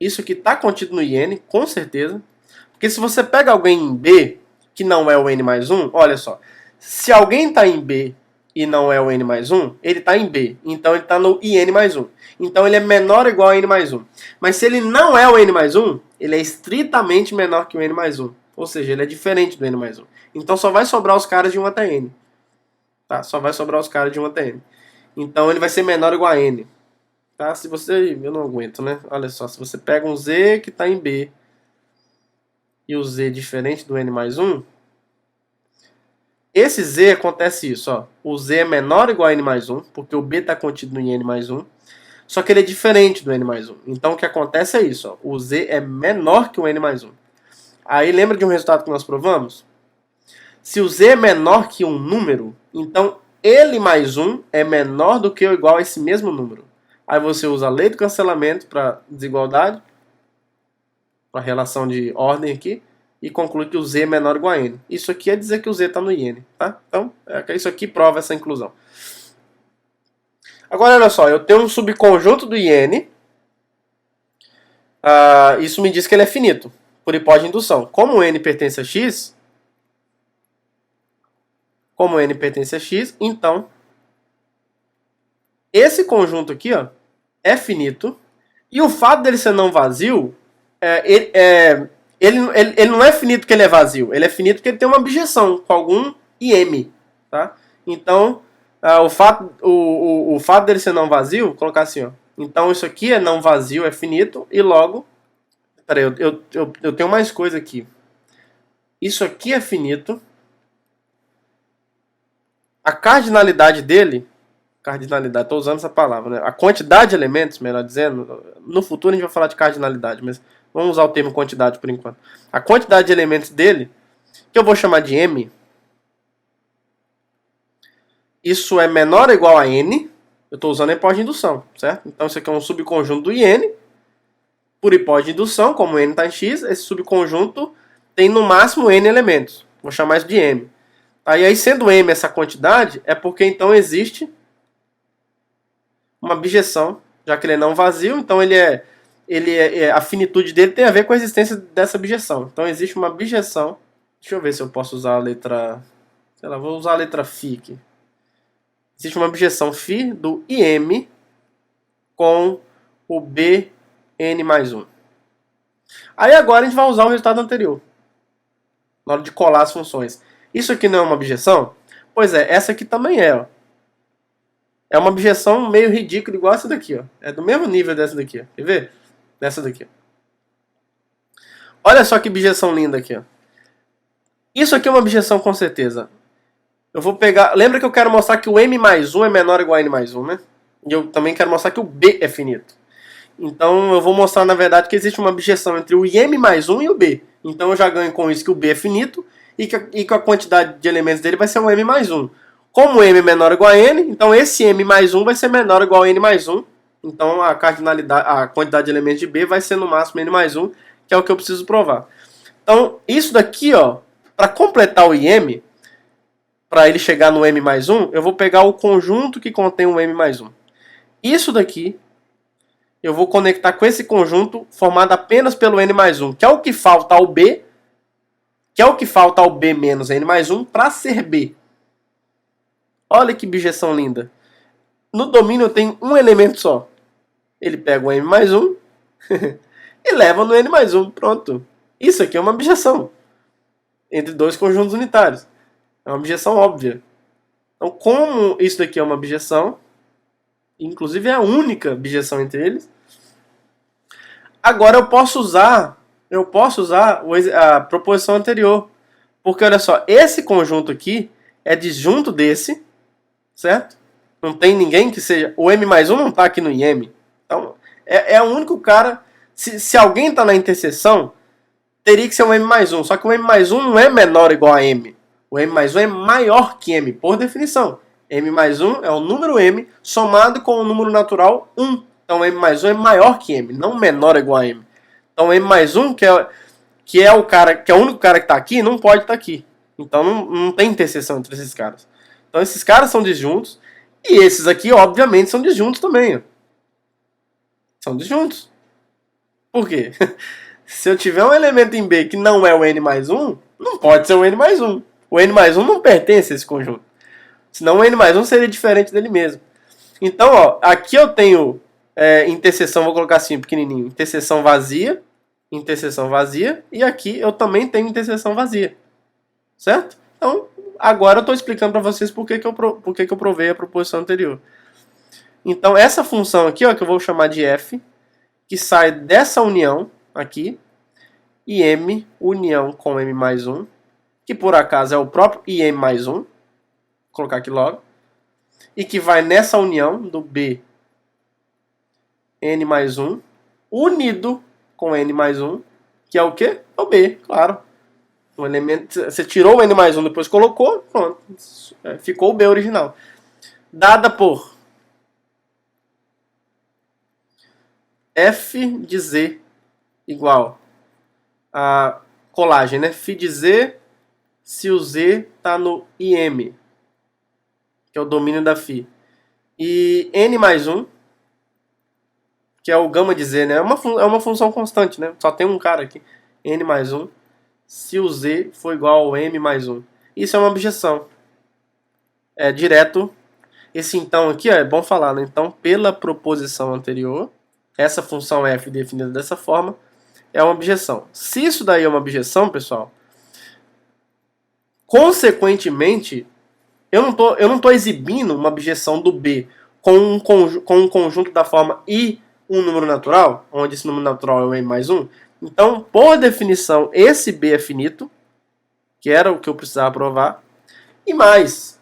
isso aqui está contido no IN, com certeza. Porque se você pega alguém em B, que não é o N mais 1, olha só. Se alguém está em B e não é o N mais 1, ele está em B. Então ele está no IN mais 1. Então ele é menor ou igual a N mais 1. Mas se ele não é o N mais 1, ele é estritamente menor que o N mais 1. Ou seja, ele é diferente do N mais 1. Então só vai sobrar os caras de 1 até N. Tá? Só vai sobrar os caras de 1 até N. Então ele vai ser menor ou igual a N. Tá? Se você... Eu não aguento, né? Olha só, se você pega um Z que está em B e o Z diferente do N mais 1, esse Z acontece isso, ó. O Z é menor ou igual a N mais 1, porque o B está contido no N mais 1. Só que ele é diferente do N mais 1. Então o que acontece é isso, ó. O Z é menor que o N mais 1. Aí lembra de um resultado que nós provamos? Se o Z é menor que um número, então ele mais 1 é menor do que ou igual a esse mesmo número. Aí você usa a lei do cancelamento para desigualdade, para relação de ordem aqui, e conclui que o Z é menor ou igual a N. Isso aqui é dizer que o Z está no IN. Tá? Então, isso aqui prova essa inclusão. Agora, olha só, eu tenho um subconjunto do IN. Isso me diz que ele é finito, por hipótese de indução. Como N pertence a X, então, esse conjunto aqui, ó, é finito. E o fato dele ser não vazio, ele não é finito porque ele é vazio. Ele é finito porque ele tem uma objeção com algum m, tá? Então, o fato dele ser não vazio, vou colocar assim, ó. Então isso aqui é não vazio, é finito, e logo... Peraí, eu tenho mais coisa aqui. Isso aqui é finito. A cardinalidade dele... Cardinalidade, estou usando essa palavra, né? A quantidade de elementos, melhor dizendo... No futuro a gente vai falar de cardinalidade, mas vamos usar o termo quantidade por enquanto. A quantidade de elementos dele, que eu vou chamar de m... Isso é menor ou igual a n. Eu estou usando a hipótese de indução, certo? Então isso aqui é um subconjunto do IN. Por hipótese de indução, como n está em x, esse subconjunto tem no máximo n elementos. Vou chamar isso de m. Aí sendo m essa quantidade, é porque então existe uma bijeção, já que ele é não vazio, então a finitude dele tem a ver com a existência dessa bijeção. Então existe uma bijeção. Deixa eu ver se eu posso usar a letra... Sei lá, vou usar a letra φ aqui. Existe uma bijeção φ do IM com o Bn mais 1. Aí agora a gente vai usar o resultado anterior, na hora de colar as funções. Isso aqui não é uma bijeção? Pois é, essa aqui também é. Ó. É uma bijeção meio ridícula, igual essa daqui. Ó. É do mesmo nível dessa daqui. Ó. Quer ver? Dessa daqui. Ó. Olha só que bijeção linda aqui. Ó. Isso aqui é uma bijeção com certeza. Eu vou pegar... Lembra que eu quero mostrar que o m mais 1 é menor ou igual a n mais 1, né? E eu também quero mostrar que o b é finito. Então eu vou mostrar, na verdade, que existe uma bijeção entre o m mais 1 e o b. Então eu já ganho com isso que o b é finito e que a quantidade de elementos dele vai ser o m mais 1. Como o m é menor ou igual a n, então esse m mais 1 vai ser menor ou igual a n mais 1. Então a quantidade de elementos de b vai ser no máximo n mais 1, que é o que eu preciso provar. Então isso daqui, ó, para completar o IM... Para ele chegar no m mais 1, eu vou pegar o conjunto que contém o m mais 1. Isso daqui, eu vou conectar com esse conjunto formado apenas pelo n mais 1, que é o que falta ao b, que é o que falta ao b menos n mais 1 para ser b. Olha que bijeção linda. No domínio eu tenho um elemento só. Ele pega o m mais 1 e leva no n mais 1. Pronto. Isso aqui é uma bijeção entre dois conjuntos unitários. É uma bijeção óbvia. Então, como isso daqui é uma bijeção, inclusive é a única bijeção entre eles, agora eu posso usar a proposição anterior. Porque, olha só, esse conjunto aqui é disjunto desse, certo? Não tem ninguém que seja... O m mais 1 não está aqui no IM. Então, é o único cara... Se alguém está na interseção, teria que ser o m mais 1. Só que o m mais 1 não é menor ou igual a m. O m mais 1 é maior que m, por definição. M mais 1 é o número m somado com o número natural 1. Então m mais 1 é maior que m, não menor ou igual a m. Então m mais 1, que é o único cara que está aqui, não pode estar aqui. Então não tem interseção entre esses caras. Então esses caras são disjuntos. E esses aqui, obviamente, são disjuntos também. Ó. São disjuntos. Por quê? Se eu tiver um elemento em B que não é o n mais 1, não pode ser o n mais 1. O n mais 1 não pertence a esse conjunto. Senão o n mais 1 seria diferente dele mesmo. Então, ó, aqui eu tenho interseção, vou colocar assim, pequenininho. Interseção vazia. E aqui eu também tenho interseção vazia. Certo? Então, agora eu estou explicando para vocês por que eu provei a proposição anterior. Então, essa função aqui, ó, que eu vou chamar de f, que sai dessa união aqui, e m união com m mais 1, que por acaso é o próprio IM mais 1, vou colocar aqui logo, e que vai nessa união do B n mais 1, unido com n mais 1, que é o quê? É o B, claro. Um elemento, você tirou o n mais 1, depois colocou, pronto, ficou o B original. Dada por f de z igual a colagem, né? Φ de z se o z está no IM, que é o domínio da φ. E n mais 1, que é o gama de z, né? É uma função constante, né? Só tem um cara aqui. N mais 1, se o z for igual ao m mais 1. Isso é uma objeção. É direto. Esse então aqui, ó, é bom falar, né? Então, pela proposição anterior, essa função f definida dessa forma é uma objeção. Se isso daí é uma objeção, pessoal, Consequentemente, eu não tô exibindo uma objeção do B com um conjunto da forma I um número natural, onde esse número natural é o M mais 1. Então, por definição, esse B é finito, que era o que eu precisava provar. E mais,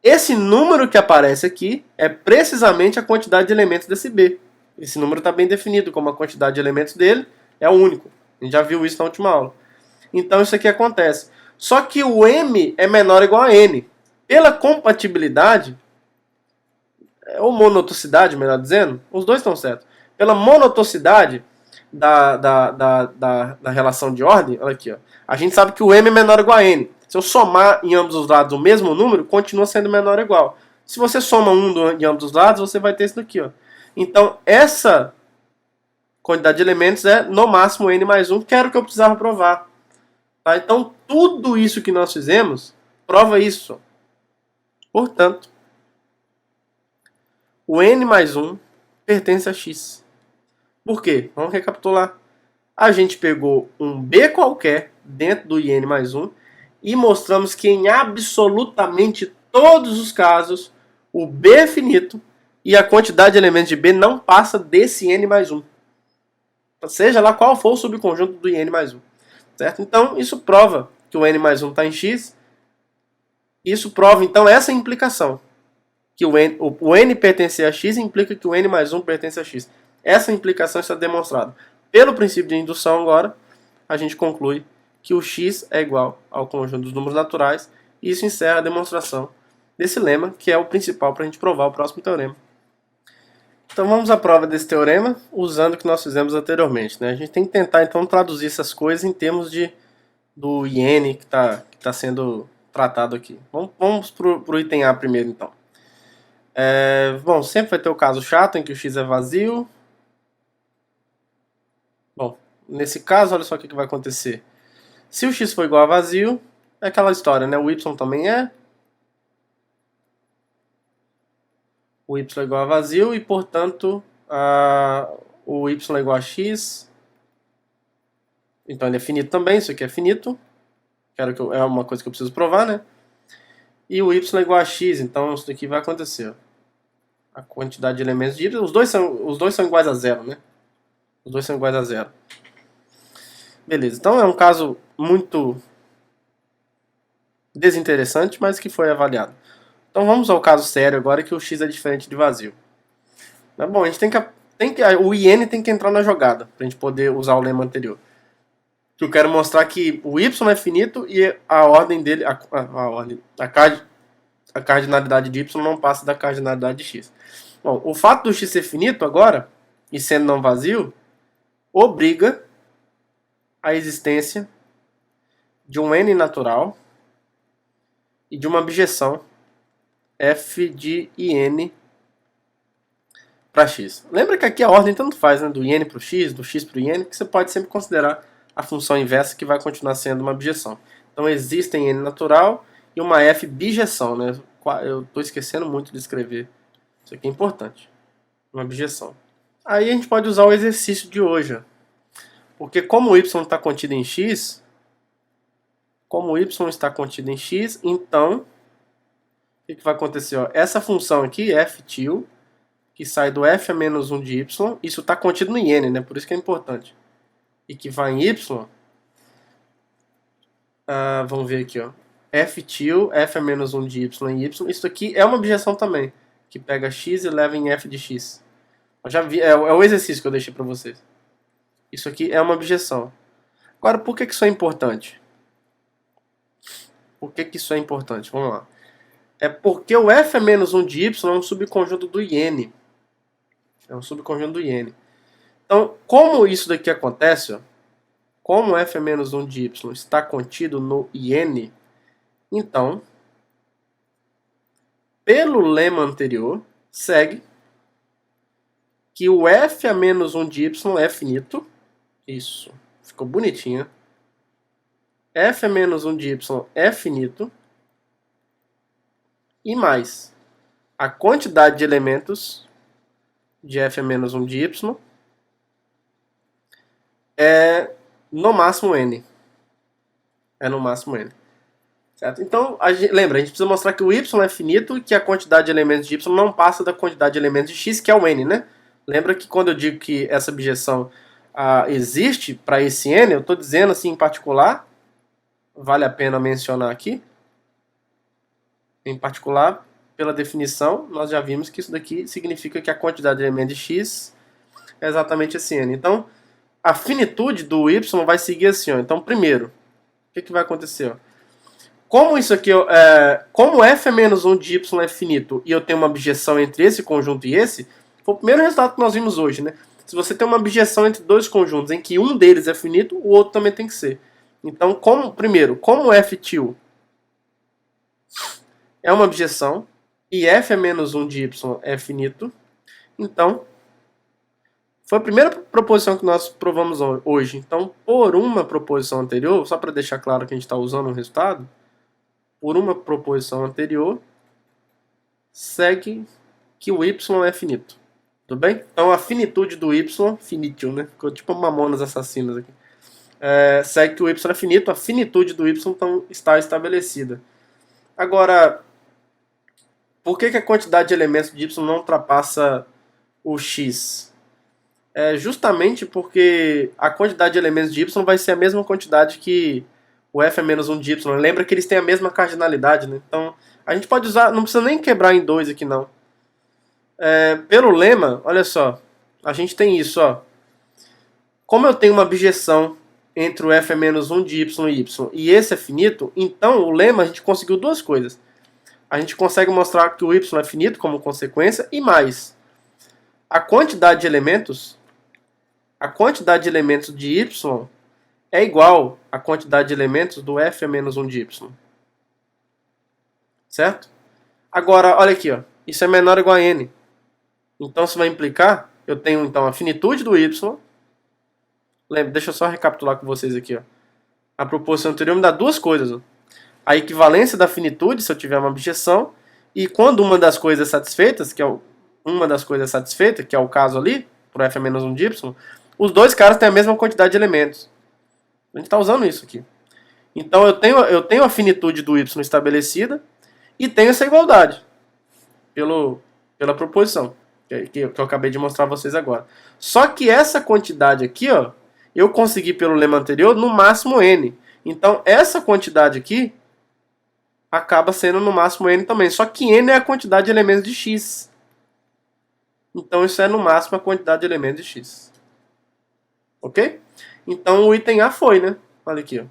esse número que aparece aqui é precisamente a quantidade de elementos desse B. Esse número está bem definido como a quantidade de elementos dele é o único. A gente já viu isso na última aula. Então isso aqui acontece. Só que o M é menor ou igual a N. Pela compatibilidade, ou monotocidade, melhor dizendo, os dois estão certos. Pela monotocidade da relação de ordem, olha aqui, ó, a gente sabe que o M é menor ou igual a N. Se eu somar em ambos os lados o mesmo número, continua sendo menor ou igual. Se você soma um de ambos os lados, você vai ter isso daqui. Ó. Então, essa quantidade de elementos é, no máximo, N mais 1, que era o que eu precisava provar. Tá? Então, tudo isso que nós fizemos prova isso. Portanto, o N mais 1 pertence a X. Por quê? Vamos recapitular. A gente pegou um B qualquer dentro do IN mais 1 e mostramos que em absolutamente todos os casos o B é finito e a quantidade de elementos de B não passa desse N mais 1. Seja lá qual for o subconjunto do IN mais 1. Certo? Então, isso prova que o N mais 1 está em X. Isso prova, então, essa implicação. Que o N pertencer a X implica que o N mais 1 pertence a X. Essa implicação está demonstrada. Pelo princípio de indução, agora, a gente conclui que o X é igual ao conjunto dos números naturais. E isso encerra a demonstração desse lema, que é o principal para a gente provar o próximo teorema. Então vamos à prova desse teorema usando o que nós fizemos anteriormente. Né? A gente tem que tentar então traduzir essas coisas em termos do iene que tá sendo tratado aqui. Vamos para o item A primeiro então. Bom, sempre vai ter o caso chato em que o x é vazio. Bom, nesse caso, olha só o que vai acontecer. Se o x for igual a vazio, é aquela história, né? O y também é. O y é igual a vazio e, portanto, o y é igual a x. Então ele é finito também, isso aqui é finito. É uma coisa que eu preciso provar, né? E o y é igual a x, então isso daqui vai acontecer. A quantidade de elementos de y, os dois são iguais a zero, né? Os dois são iguais a zero. Beleza, então é um caso muito desinteressante, mas que foi avaliado. Então vamos ao caso sério agora, que o x é diferente de vazio. Mas, bom, a gente o IN tem que entrar na jogada, para a gente poder usar o lema anterior. Eu quero mostrar que o y é finito e a ordem dele, a cardinalidade de y não passa da cardinalidade de x. Bom, o fato do x ser finito agora, e sendo não vazio, obriga a existência de um n natural e de uma objeção f de in para x. Lembra que aqui a ordem tanto faz, né? Do in para o x, do x para o in, que você pode sempre considerar a função inversa, que vai continuar sendo uma objeção. Então existem n natural e uma f bijeção, né? Eu estou esquecendo muito de escrever. Isso aqui é importante. Uma objeção. Aí a gente pode usar o exercício de hoje. Porque como o y está contido em x, então o que vai acontecer? Ó? Essa função aqui, f til, que sai do f a menos 1 de y, isso está contido no n, né? Por isso que é importante. E que vai em y, vamos ver aqui, ó. F til, f a menos 1 de y em y, isso aqui é uma objeção também, que pega x e leva em f de x. Eu já vi, é o exercício que eu deixei para vocês. Isso aqui é uma objeção. Agora, por que isso é importante? Por que isso é importante? Vamos lá. É porque o f a menos 1 de y é um subconjunto do IN. É um subconjunto do IN. Então, como isso daqui acontece, ó, como f a menos 1 de y está contido no IN, então, pelo lema anterior, segue que o f a menos 1 de y é finito. Isso, ficou bonitinho. F a menos 1 de y é finito. E mais, a quantidade de elementos de f a menos 1 de y é no máximo n. É no máximo n. Certo? Então, lembra, a gente precisa mostrar que o y é finito e que a quantidade de elementos de y não passa da quantidade de elementos de x, que é o n, né? Lembra que quando eu digo que essa objeção existe para esse n, eu estou dizendo assim em particular, vale a pena mencionar aqui, em particular, pela definição, nós já vimos que isso daqui significa que a quantidade de elementos de x é exatamente esse n. Então, a finitude do y vai seguir assim. Ó. Então, primeiro, o que vai acontecer? Ó? Como isso aqui, como f é menos 1 de y é finito e eu tenho uma objeção entre esse conjunto e esse, foi o primeiro resultado que nós vimos hoje, né? Se você tem uma objeção entre dois conjuntos em que um deles é finito, o outro também tem que ser. Então, primeiro, como f til é uma objeção e f é menos 1 de y é finito, então, foi a primeira proposição que nós provamos hoje. Então, por uma proposição anterior, só para deixar claro que a gente está usando um resultado, por uma proposição anterior, segue que o y é finito. Tudo bem? Então a finitude do y, finito, né? Ficou tipo Mamonas Assassinas aqui. Segue que o y é finito, a finitude do y então, está estabelecida. Agora, por que a quantidade de elementos de y não ultrapassa o x? Justamente porque a quantidade de elementos de y vai ser a mesma quantidade que o f é menos 1 de y. Lembra que eles têm a mesma cardinalidade, né? Então, a gente pode usar, não precisa nem quebrar em 2 aqui não. Pelo lema, olha só, a gente tem isso, ó. Como eu tenho uma objeção entre o f é menos 1 de y e y, e esse é finito, então o lema a gente conseguiu duas coisas. A gente consegue mostrar que o y é finito como consequência, e mais, a quantidade de elementos de y é igual à quantidade de elementos do f é menos 1 de y. Certo? Agora, olha aqui, ó. Isso é menor ou igual a n. Então, isso vai implicar, eu tenho então a finitude do y. Lembra, deixa eu só recapitular com vocês aqui. Ó. A proposição anterior me dá duas coisas. Ó. A equivalência da finitude, se eu tiver uma objeção, e quando uma das coisas é satisfeita, que é o caso ali, por f é menos 1 de y, os dois caras têm a mesma quantidade de elementos. A gente está usando isso aqui. Então eu tenho a finitude do y estabelecida e tenho essa igualdade pela proposição que eu acabei de mostrar a vocês agora. Só que essa quantidade aqui, ó, eu consegui pelo lema anterior no máximo n. Então essa quantidade aqui acaba sendo no máximo n também. Só que n é a quantidade de elementos de x. Então isso é no máximo a quantidade de elementos de x. Ok? Então o item A foi, né? Olha aqui, ó.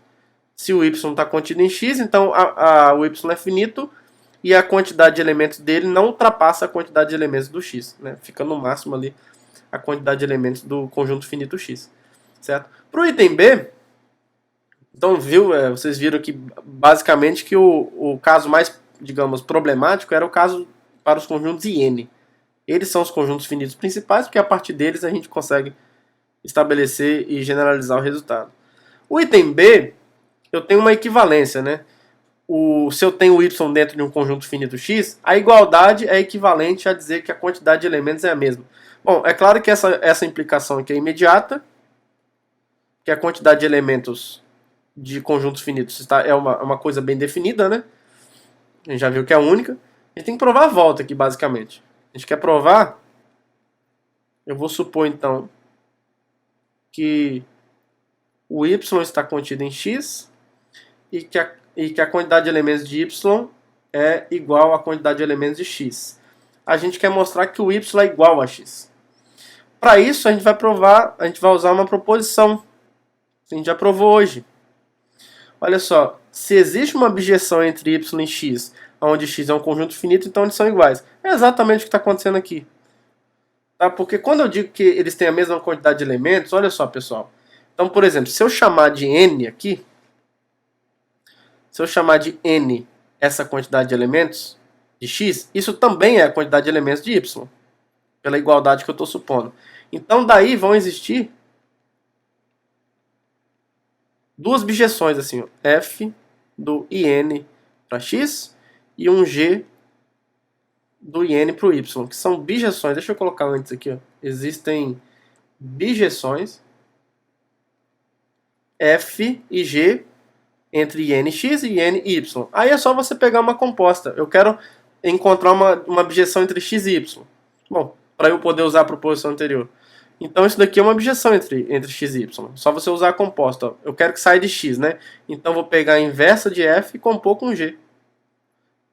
Se o y está contido em x, então o y é finito e a quantidade de elementos dele não ultrapassa a quantidade de elementos do x. Né? Fica no máximo ali a quantidade de elementos do conjunto finito x. Certo? Para o item B, então vocês viram que basicamente que o caso mais, digamos, problemático era o caso para os conjuntos IN. Eles são os conjuntos finitos principais, porque a partir deles a gente consegue estabelecer e generalizar o resultado. O item B, eu tenho uma equivalência, né? Se eu tenho y dentro de um conjunto finito x, a igualdade é equivalente a dizer que a quantidade de elementos é a mesma. Bom, é claro que essa implicação aqui é imediata, que a quantidade de elementos de conjuntos finitos é uma coisa bem definida, né? A gente já viu que é única. A gente tem que provar a volta aqui, basicamente. A gente quer provar, eu vou supor então que o y está contido em x e que a quantidade de elementos de y é igual à quantidade de elementos de x. A gente quer mostrar que o y é igual a x. Para isso, a gente vai usar uma proposição que a gente já provou hoje. Olha só, se existe uma objeção entre y e x, onde x é um conjunto finito, então eles são iguais. É exatamente o que está acontecendo aqui. Tá? Porque quando eu digo que eles têm a mesma quantidade de elementos, olha só, pessoal. Então, por exemplo, se eu chamar de n aqui, se eu chamar de n essa quantidade de elementos de x, isso também é a quantidade de elementos de y, pela igualdade que eu estou supondo. Então, daí vão existir duas objeções, assim, ó, f do in para x e um g do in para o y, que são bijeções. Deixa eu colocar antes aqui. Ó. Existem bijeções f e g entre nx e ny. Aí é só você pegar uma composta. Eu quero encontrar uma objeção entre x e y. Bom, para eu poder usar a proposição anterior. Então isso daqui é uma objeção entre x e y. Só você usar a composta. Ó. Eu quero que saia de x, né? Então vou pegar a inversa de f e compor com g.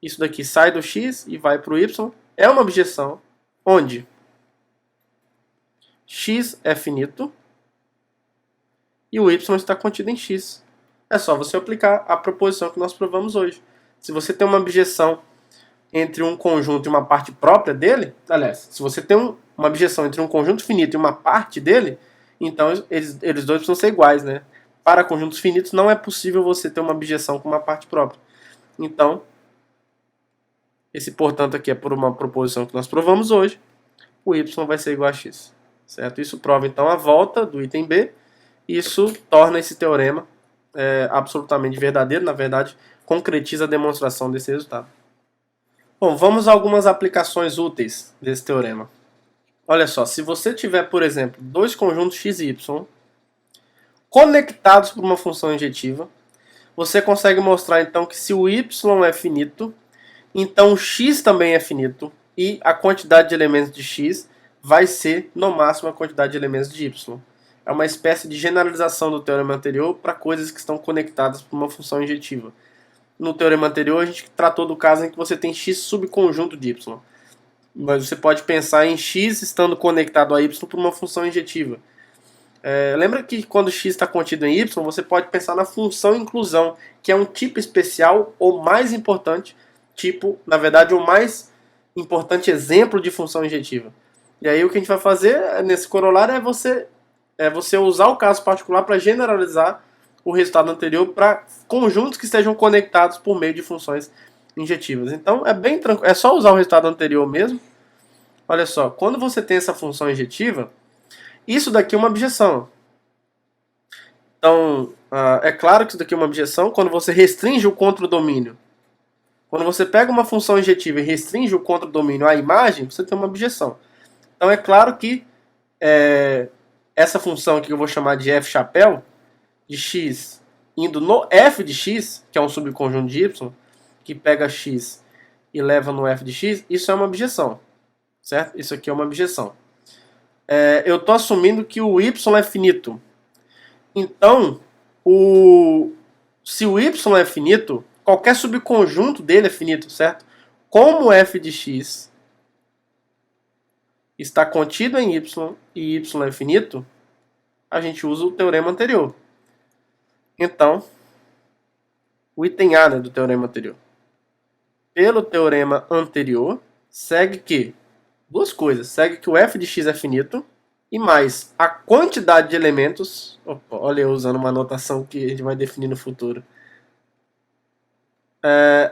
Isso daqui sai do x e vai para o y. É uma objeção onde x é finito e o y está contido em x. É só você aplicar a proposição que nós provamos hoje. Se você tem uma objeção entre um conjunto e uma parte própria dele, aliás, se você tem uma objeção entre um conjunto finito e uma parte dele, então eles dois precisam ser iguais, né? Para conjuntos finitos não é possível você ter uma objeção com uma parte própria. Então, esse portanto aqui é por uma proposição que nós provamos hoje, o y vai ser igual a x. Certo? Isso prova então a volta do item B, isso torna esse teorema absolutamente verdadeiro, na verdade, concretiza a demonstração desse resultado. Bom, vamos a algumas aplicações úteis desse teorema. Olha só, se você tiver, por exemplo, dois conjuntos x e y conectados por uma função injetiva, você consegue mostrar então que se o y é finito, então o x também é finito e a quantidade de elementos de x vai ser no máximo a quantidade de elementos de y. É uma espécie de generalização do teorema anterior para coisas que estão conectadas por uma função injetiva. No teorema anterior a gente tratou do caso em que você tem x subconjunto de y. Mas você pode pensar em x estando conectado a y por uma função injetiva. Lembra que quando x está contido em y, você pode pensar na função inclusão, que é um tipo especial ou mais importante, tipo, na verdade, o mais importante exemplo de função injetiva. E aí o que a gente vai fazer nesse corolário é você usar o caso particular para generalizar o resultado anterior para conjuntos que estejam conectados por meio de funções injetivas. Então é bem tranquilo, é só usar o resultado anterior mesmo. Olha só, quando você tem essa função injetiva, isso daqui é uma objeção. Então, é claro que isso daqui é uma objeção quando você restringe o contradomínio. Quando você pega uma função injetiva e restringe o contradomínio à imagem, você tem uma objeção. Então é claro que essa função aqui que eu vou chamar de f chapéu, de x indo no f de x, que é um subconjunto de y, que pega x e leva no f de x, isso é uma objeção. Certo? Isso aqui é uma objeção. Eu estou assumindo que o y é finito. Então, se o y é finito, qualquer subconjunto dele é finito, certo? Como f de x está contido em y e y é finito, a gente usa o teorema anterior. Então, o item A, né, do teorema anterior. Pelo teorema anterior, segue que duas coisas. Segue que o f de x é finito e mais a quantidade de elementos. Opa, olha eu usando uma notação que a gente vai definir no futuro.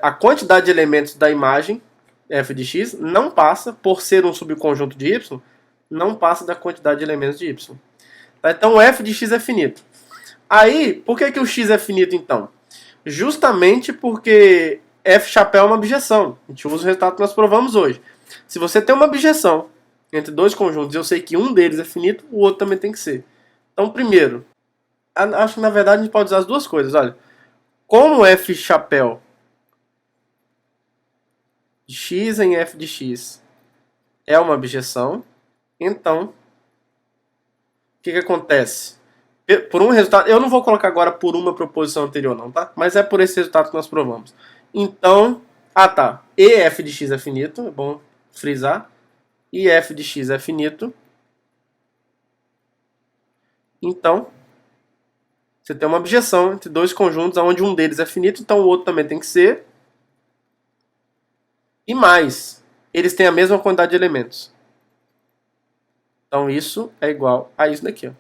A quantidade de elementos da imagem f de x não passa, por ser um subconjunto de y, não passa da quantidade de elementos de y. Então o f de x é finito. Aí, por que o x é finito então? Justamente porque f chapéu é uma objeção. A gente usa o resultado que nós provamos hoje. Se você tem uma objeção entre dois conjuntos e eu sei que um deles é finito, o outro também tem que ser. Então, primeiro, acho que na verdade a gente pode usar as duas coisas. Olha, como f chapéu de x em f de x é uma objeção, então, o que acontece? Por um resultado, eu não vou colocar agora por uma proposição anterior não, tá? Mas é por esse resultado que nós provamos. Então, tá, e f de x é finito, é bom frisar, e f de x é finito. Então, você tem uma objeção entre dois conjuntos onde um deles é finito, então o outro também tem que ser. E mais, eles têm a mesma quantidade de elementos. Então isso é igual a isso daqui. Ó.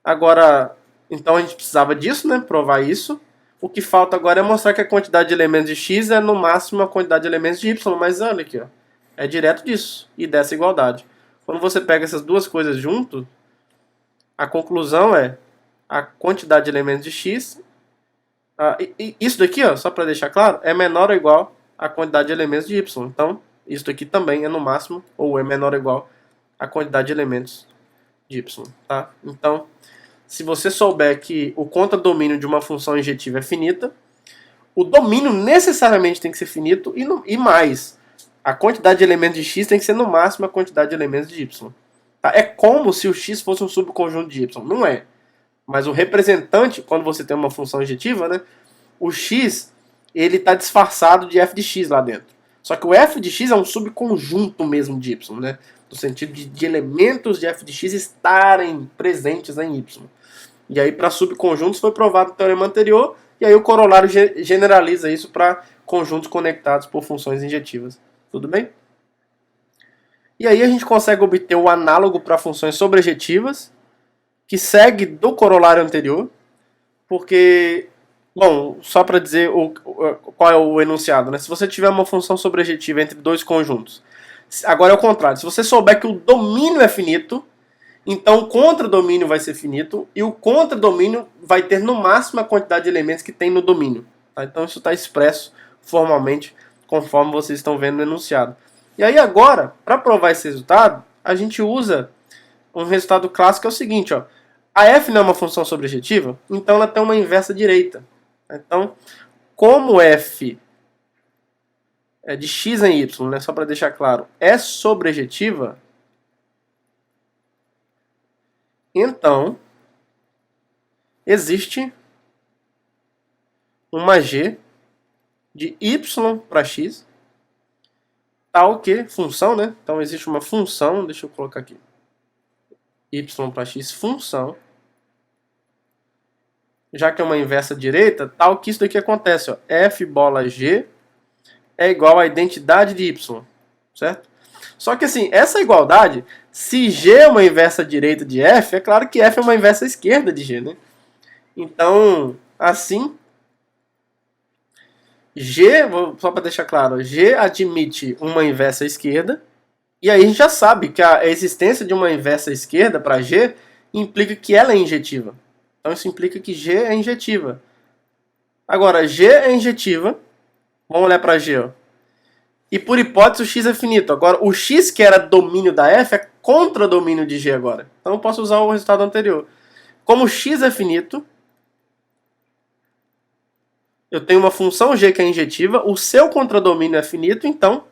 Agora, então a gente precisava disso, né? Provar isso. O que falta agora é mostrar que a quantidade de elementos de x é no máximo a quantidade de elementos de y. Mas olha aqui, ó. É direto disso e dessa igualdade. Quando você pega essas duas coisas junto, a conclusão é a quantidade de elementos de x. Isso daqui, ó, só para deixar claro, é menor ou igual à quantidade de elementos de y. Então, isso daqui também é no máximo, ou é menor ou igual à quantidade de elementos de y. Tá? Então, se você souber que o contradomínio de uma função injetiva é finita, o domínio necessariamente tem que ser finito e mais. A quantidade de elementos de x tem que ser no máximo a quantidade de elementos de y. Tá? É como se o x fosse um subconjunto de y. Não é. Mas o representante, quando você tem uma função injetiva, né, o x ele está disfarçado de f de x lá dentro. Só que o f de x é um subconjunto mesmo de y, né? No sentido de elementos de f de x estarem presentes em y. E aí, para subconjuntos, foi provado o teorema anterior, e aí o corolário generaliza isso para conjuntos conectados por funções injetivas. Tudo bem? E aí a gente consegue obter o análogo para funções sobrejetivas, que segue do corolário anterior, porque, bom, só para dizer qual é o enunciado, né? Se você tiver uma função sobrejetiva entre dois conjuntos, agora é o contrário, se você souber que o domínio é finito, então o contradomínio vai ser finito e o contradomínio vai ter no máximo a quantidade de elementos que tem no domínio. Tá? Então isso está expresso formalmente conforme vocês estão vendo no enunciado. E aí agora, para provar esse resultado, a gente usa um resultado clássico que é o seguinte, ó. A f não é uma função sobrejetiva, então ela tem uma inversa direita. Então, como f é de x em y, né, só para deixar claro, é sobrejetiva, então existe uma g de y para x, tal que função, né? Então existe uma função, deixa eu colocar aqui, y para x função, já que é uma inversa direita, tal que isso daqui acontece, ó, f bola g é igual à identidade de y, certo? Só que assim, essa igualdade, se g é uma inversa direita de f, é claro que f é uma inversa esquerda de g, né? Então, assim, g, só para deixar claro, g admite uma inversa esquerda, e aí a gente já sabe que a existência de uma inversa esquerda para g implica que ela é injetiva. Então isso implica que g é injetiva. Agora, g é injetiva, vamos olhar para g, ó. E por hipótese o x é finito. Agora, o x que era domínio da f é contradomínio de g agora. Então eu posso usar o resultado anterior. Como x é finito, eu tenho uma função g que é injetiva, o seu contradomínio é finito, então,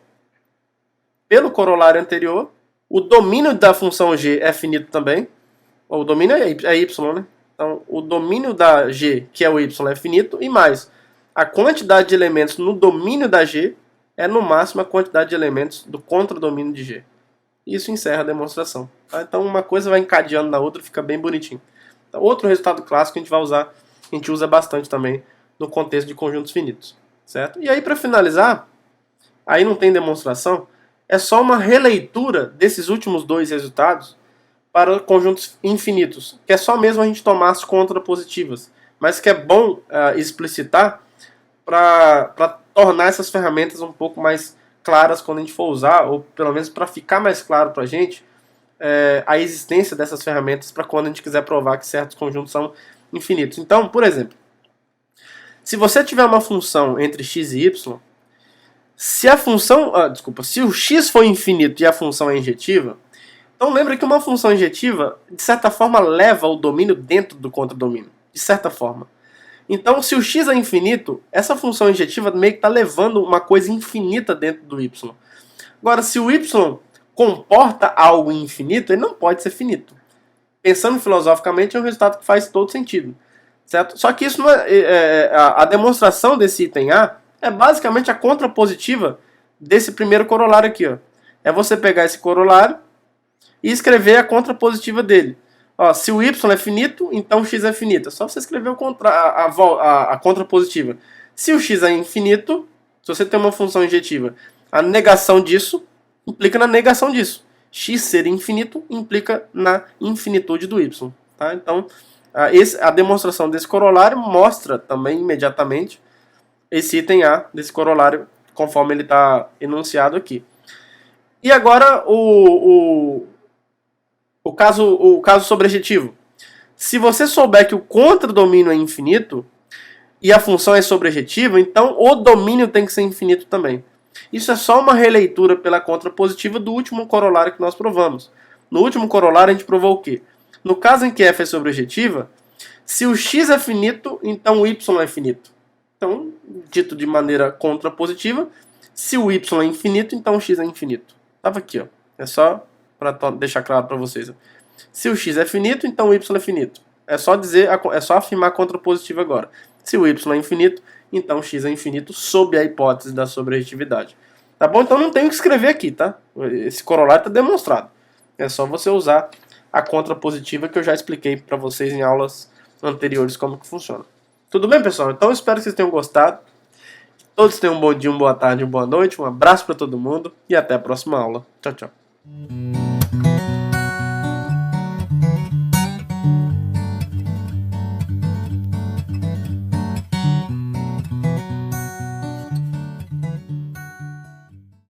pelo corolário anterior, o domínio da função g é finito também. O domínio é y, né? Então, o domínio da g, que é o y, é finito, e mais, a quantidade de elementos no domínio da g é no máximo a quantidade de elementos do contradomínio de g. Isso encerra a demonstração. Tá? Então uma coisa vai encadeando na outra, fica bem bonitinho. Então, outro resultado clássico que a gente vai usar, a gente usa bastante também no contexto de conjuntos finitos. Certo? E aí para finalizar, aí não tem demonstração, é só uma releitura desses últimos dois resultados para conjuntos infinitos, que é só mesmo a gente tomar as contrapositivas, mas que é bom explicitar para tornar essas ferramentas um pouco mais claras quando a gente for usar, ou pelo menos para ficar mais claro para a gente a existência dessas ferramentas para quando a gente quiser provar que certos conjuntos são infinitos. Então, por exemplo, se você tiver uma função entre x e y, se a função, se o x for infinito e a função é injetiva, então lembra que uma função injetiva, de certa forma, leva o domínio dentro do contradomínio, de certa forma. Então, se o x é infinito, essa função injetiva meio que está levando uma coisa infinita dentro do y. Agora, se o y comporta algo infinito, ele não pode ser finito. Pensando filosoficamente, é um resultado que faz todo sentido. Certo? Só que isso não a demonstração desse item A é basicamente a contrapositiva desse primeiro corolário aqui. Ó. É você pegar esse corolário e escrever a contrapositiva dele. Ó, se o y é finito, então o x é finito. É só você escrever a contrapositiva. Se o x é infinito, se você tem uma função injetiva, a negação disso implica na negação disso. X ser infinito implica na infinitude do y. Tá? Então, a demonstração desse corolário mostra também imediatamente esse item A desse corolário, conforme ele está enunciado aqui. E agora o caso sobrejetivo. Se você souber que o contradomínio é infinito e a função é sobrejetiva, então o domínio tem que ser infinito também. Isso é só uma releitura pela contrapositiva do último corolário que nós provamos. No último corolário a gente provou o quê? No caso em que f é sobrejetiva, se o x é finito, então o y é finito. Então, dito de maneira contrapositiva, se o y é infinito, então o x é infinito. Estava aqui, ó. É só para deixar claro para vocês. Se o x é finito, então o y é finito. É só afirmar a contrapositiva agora. Se o y é infinito, então o x é infinito sob a hipótese da sobrejetividade. Tá bom? Então não tem o que escrever aqui, tá? Esse corolário está demonstrado. É só você usar a contrapositiva que eu já expliquei para vocês em aulas anteriores como que funciona. Tudo bem, pessoal? Então eu espero que vocês tenham gostado. Todos tenham um bom dia, uma boa tarde, uma boa noite. Um abraço para todo mundo e até a próxima aula. Tchau, tchau.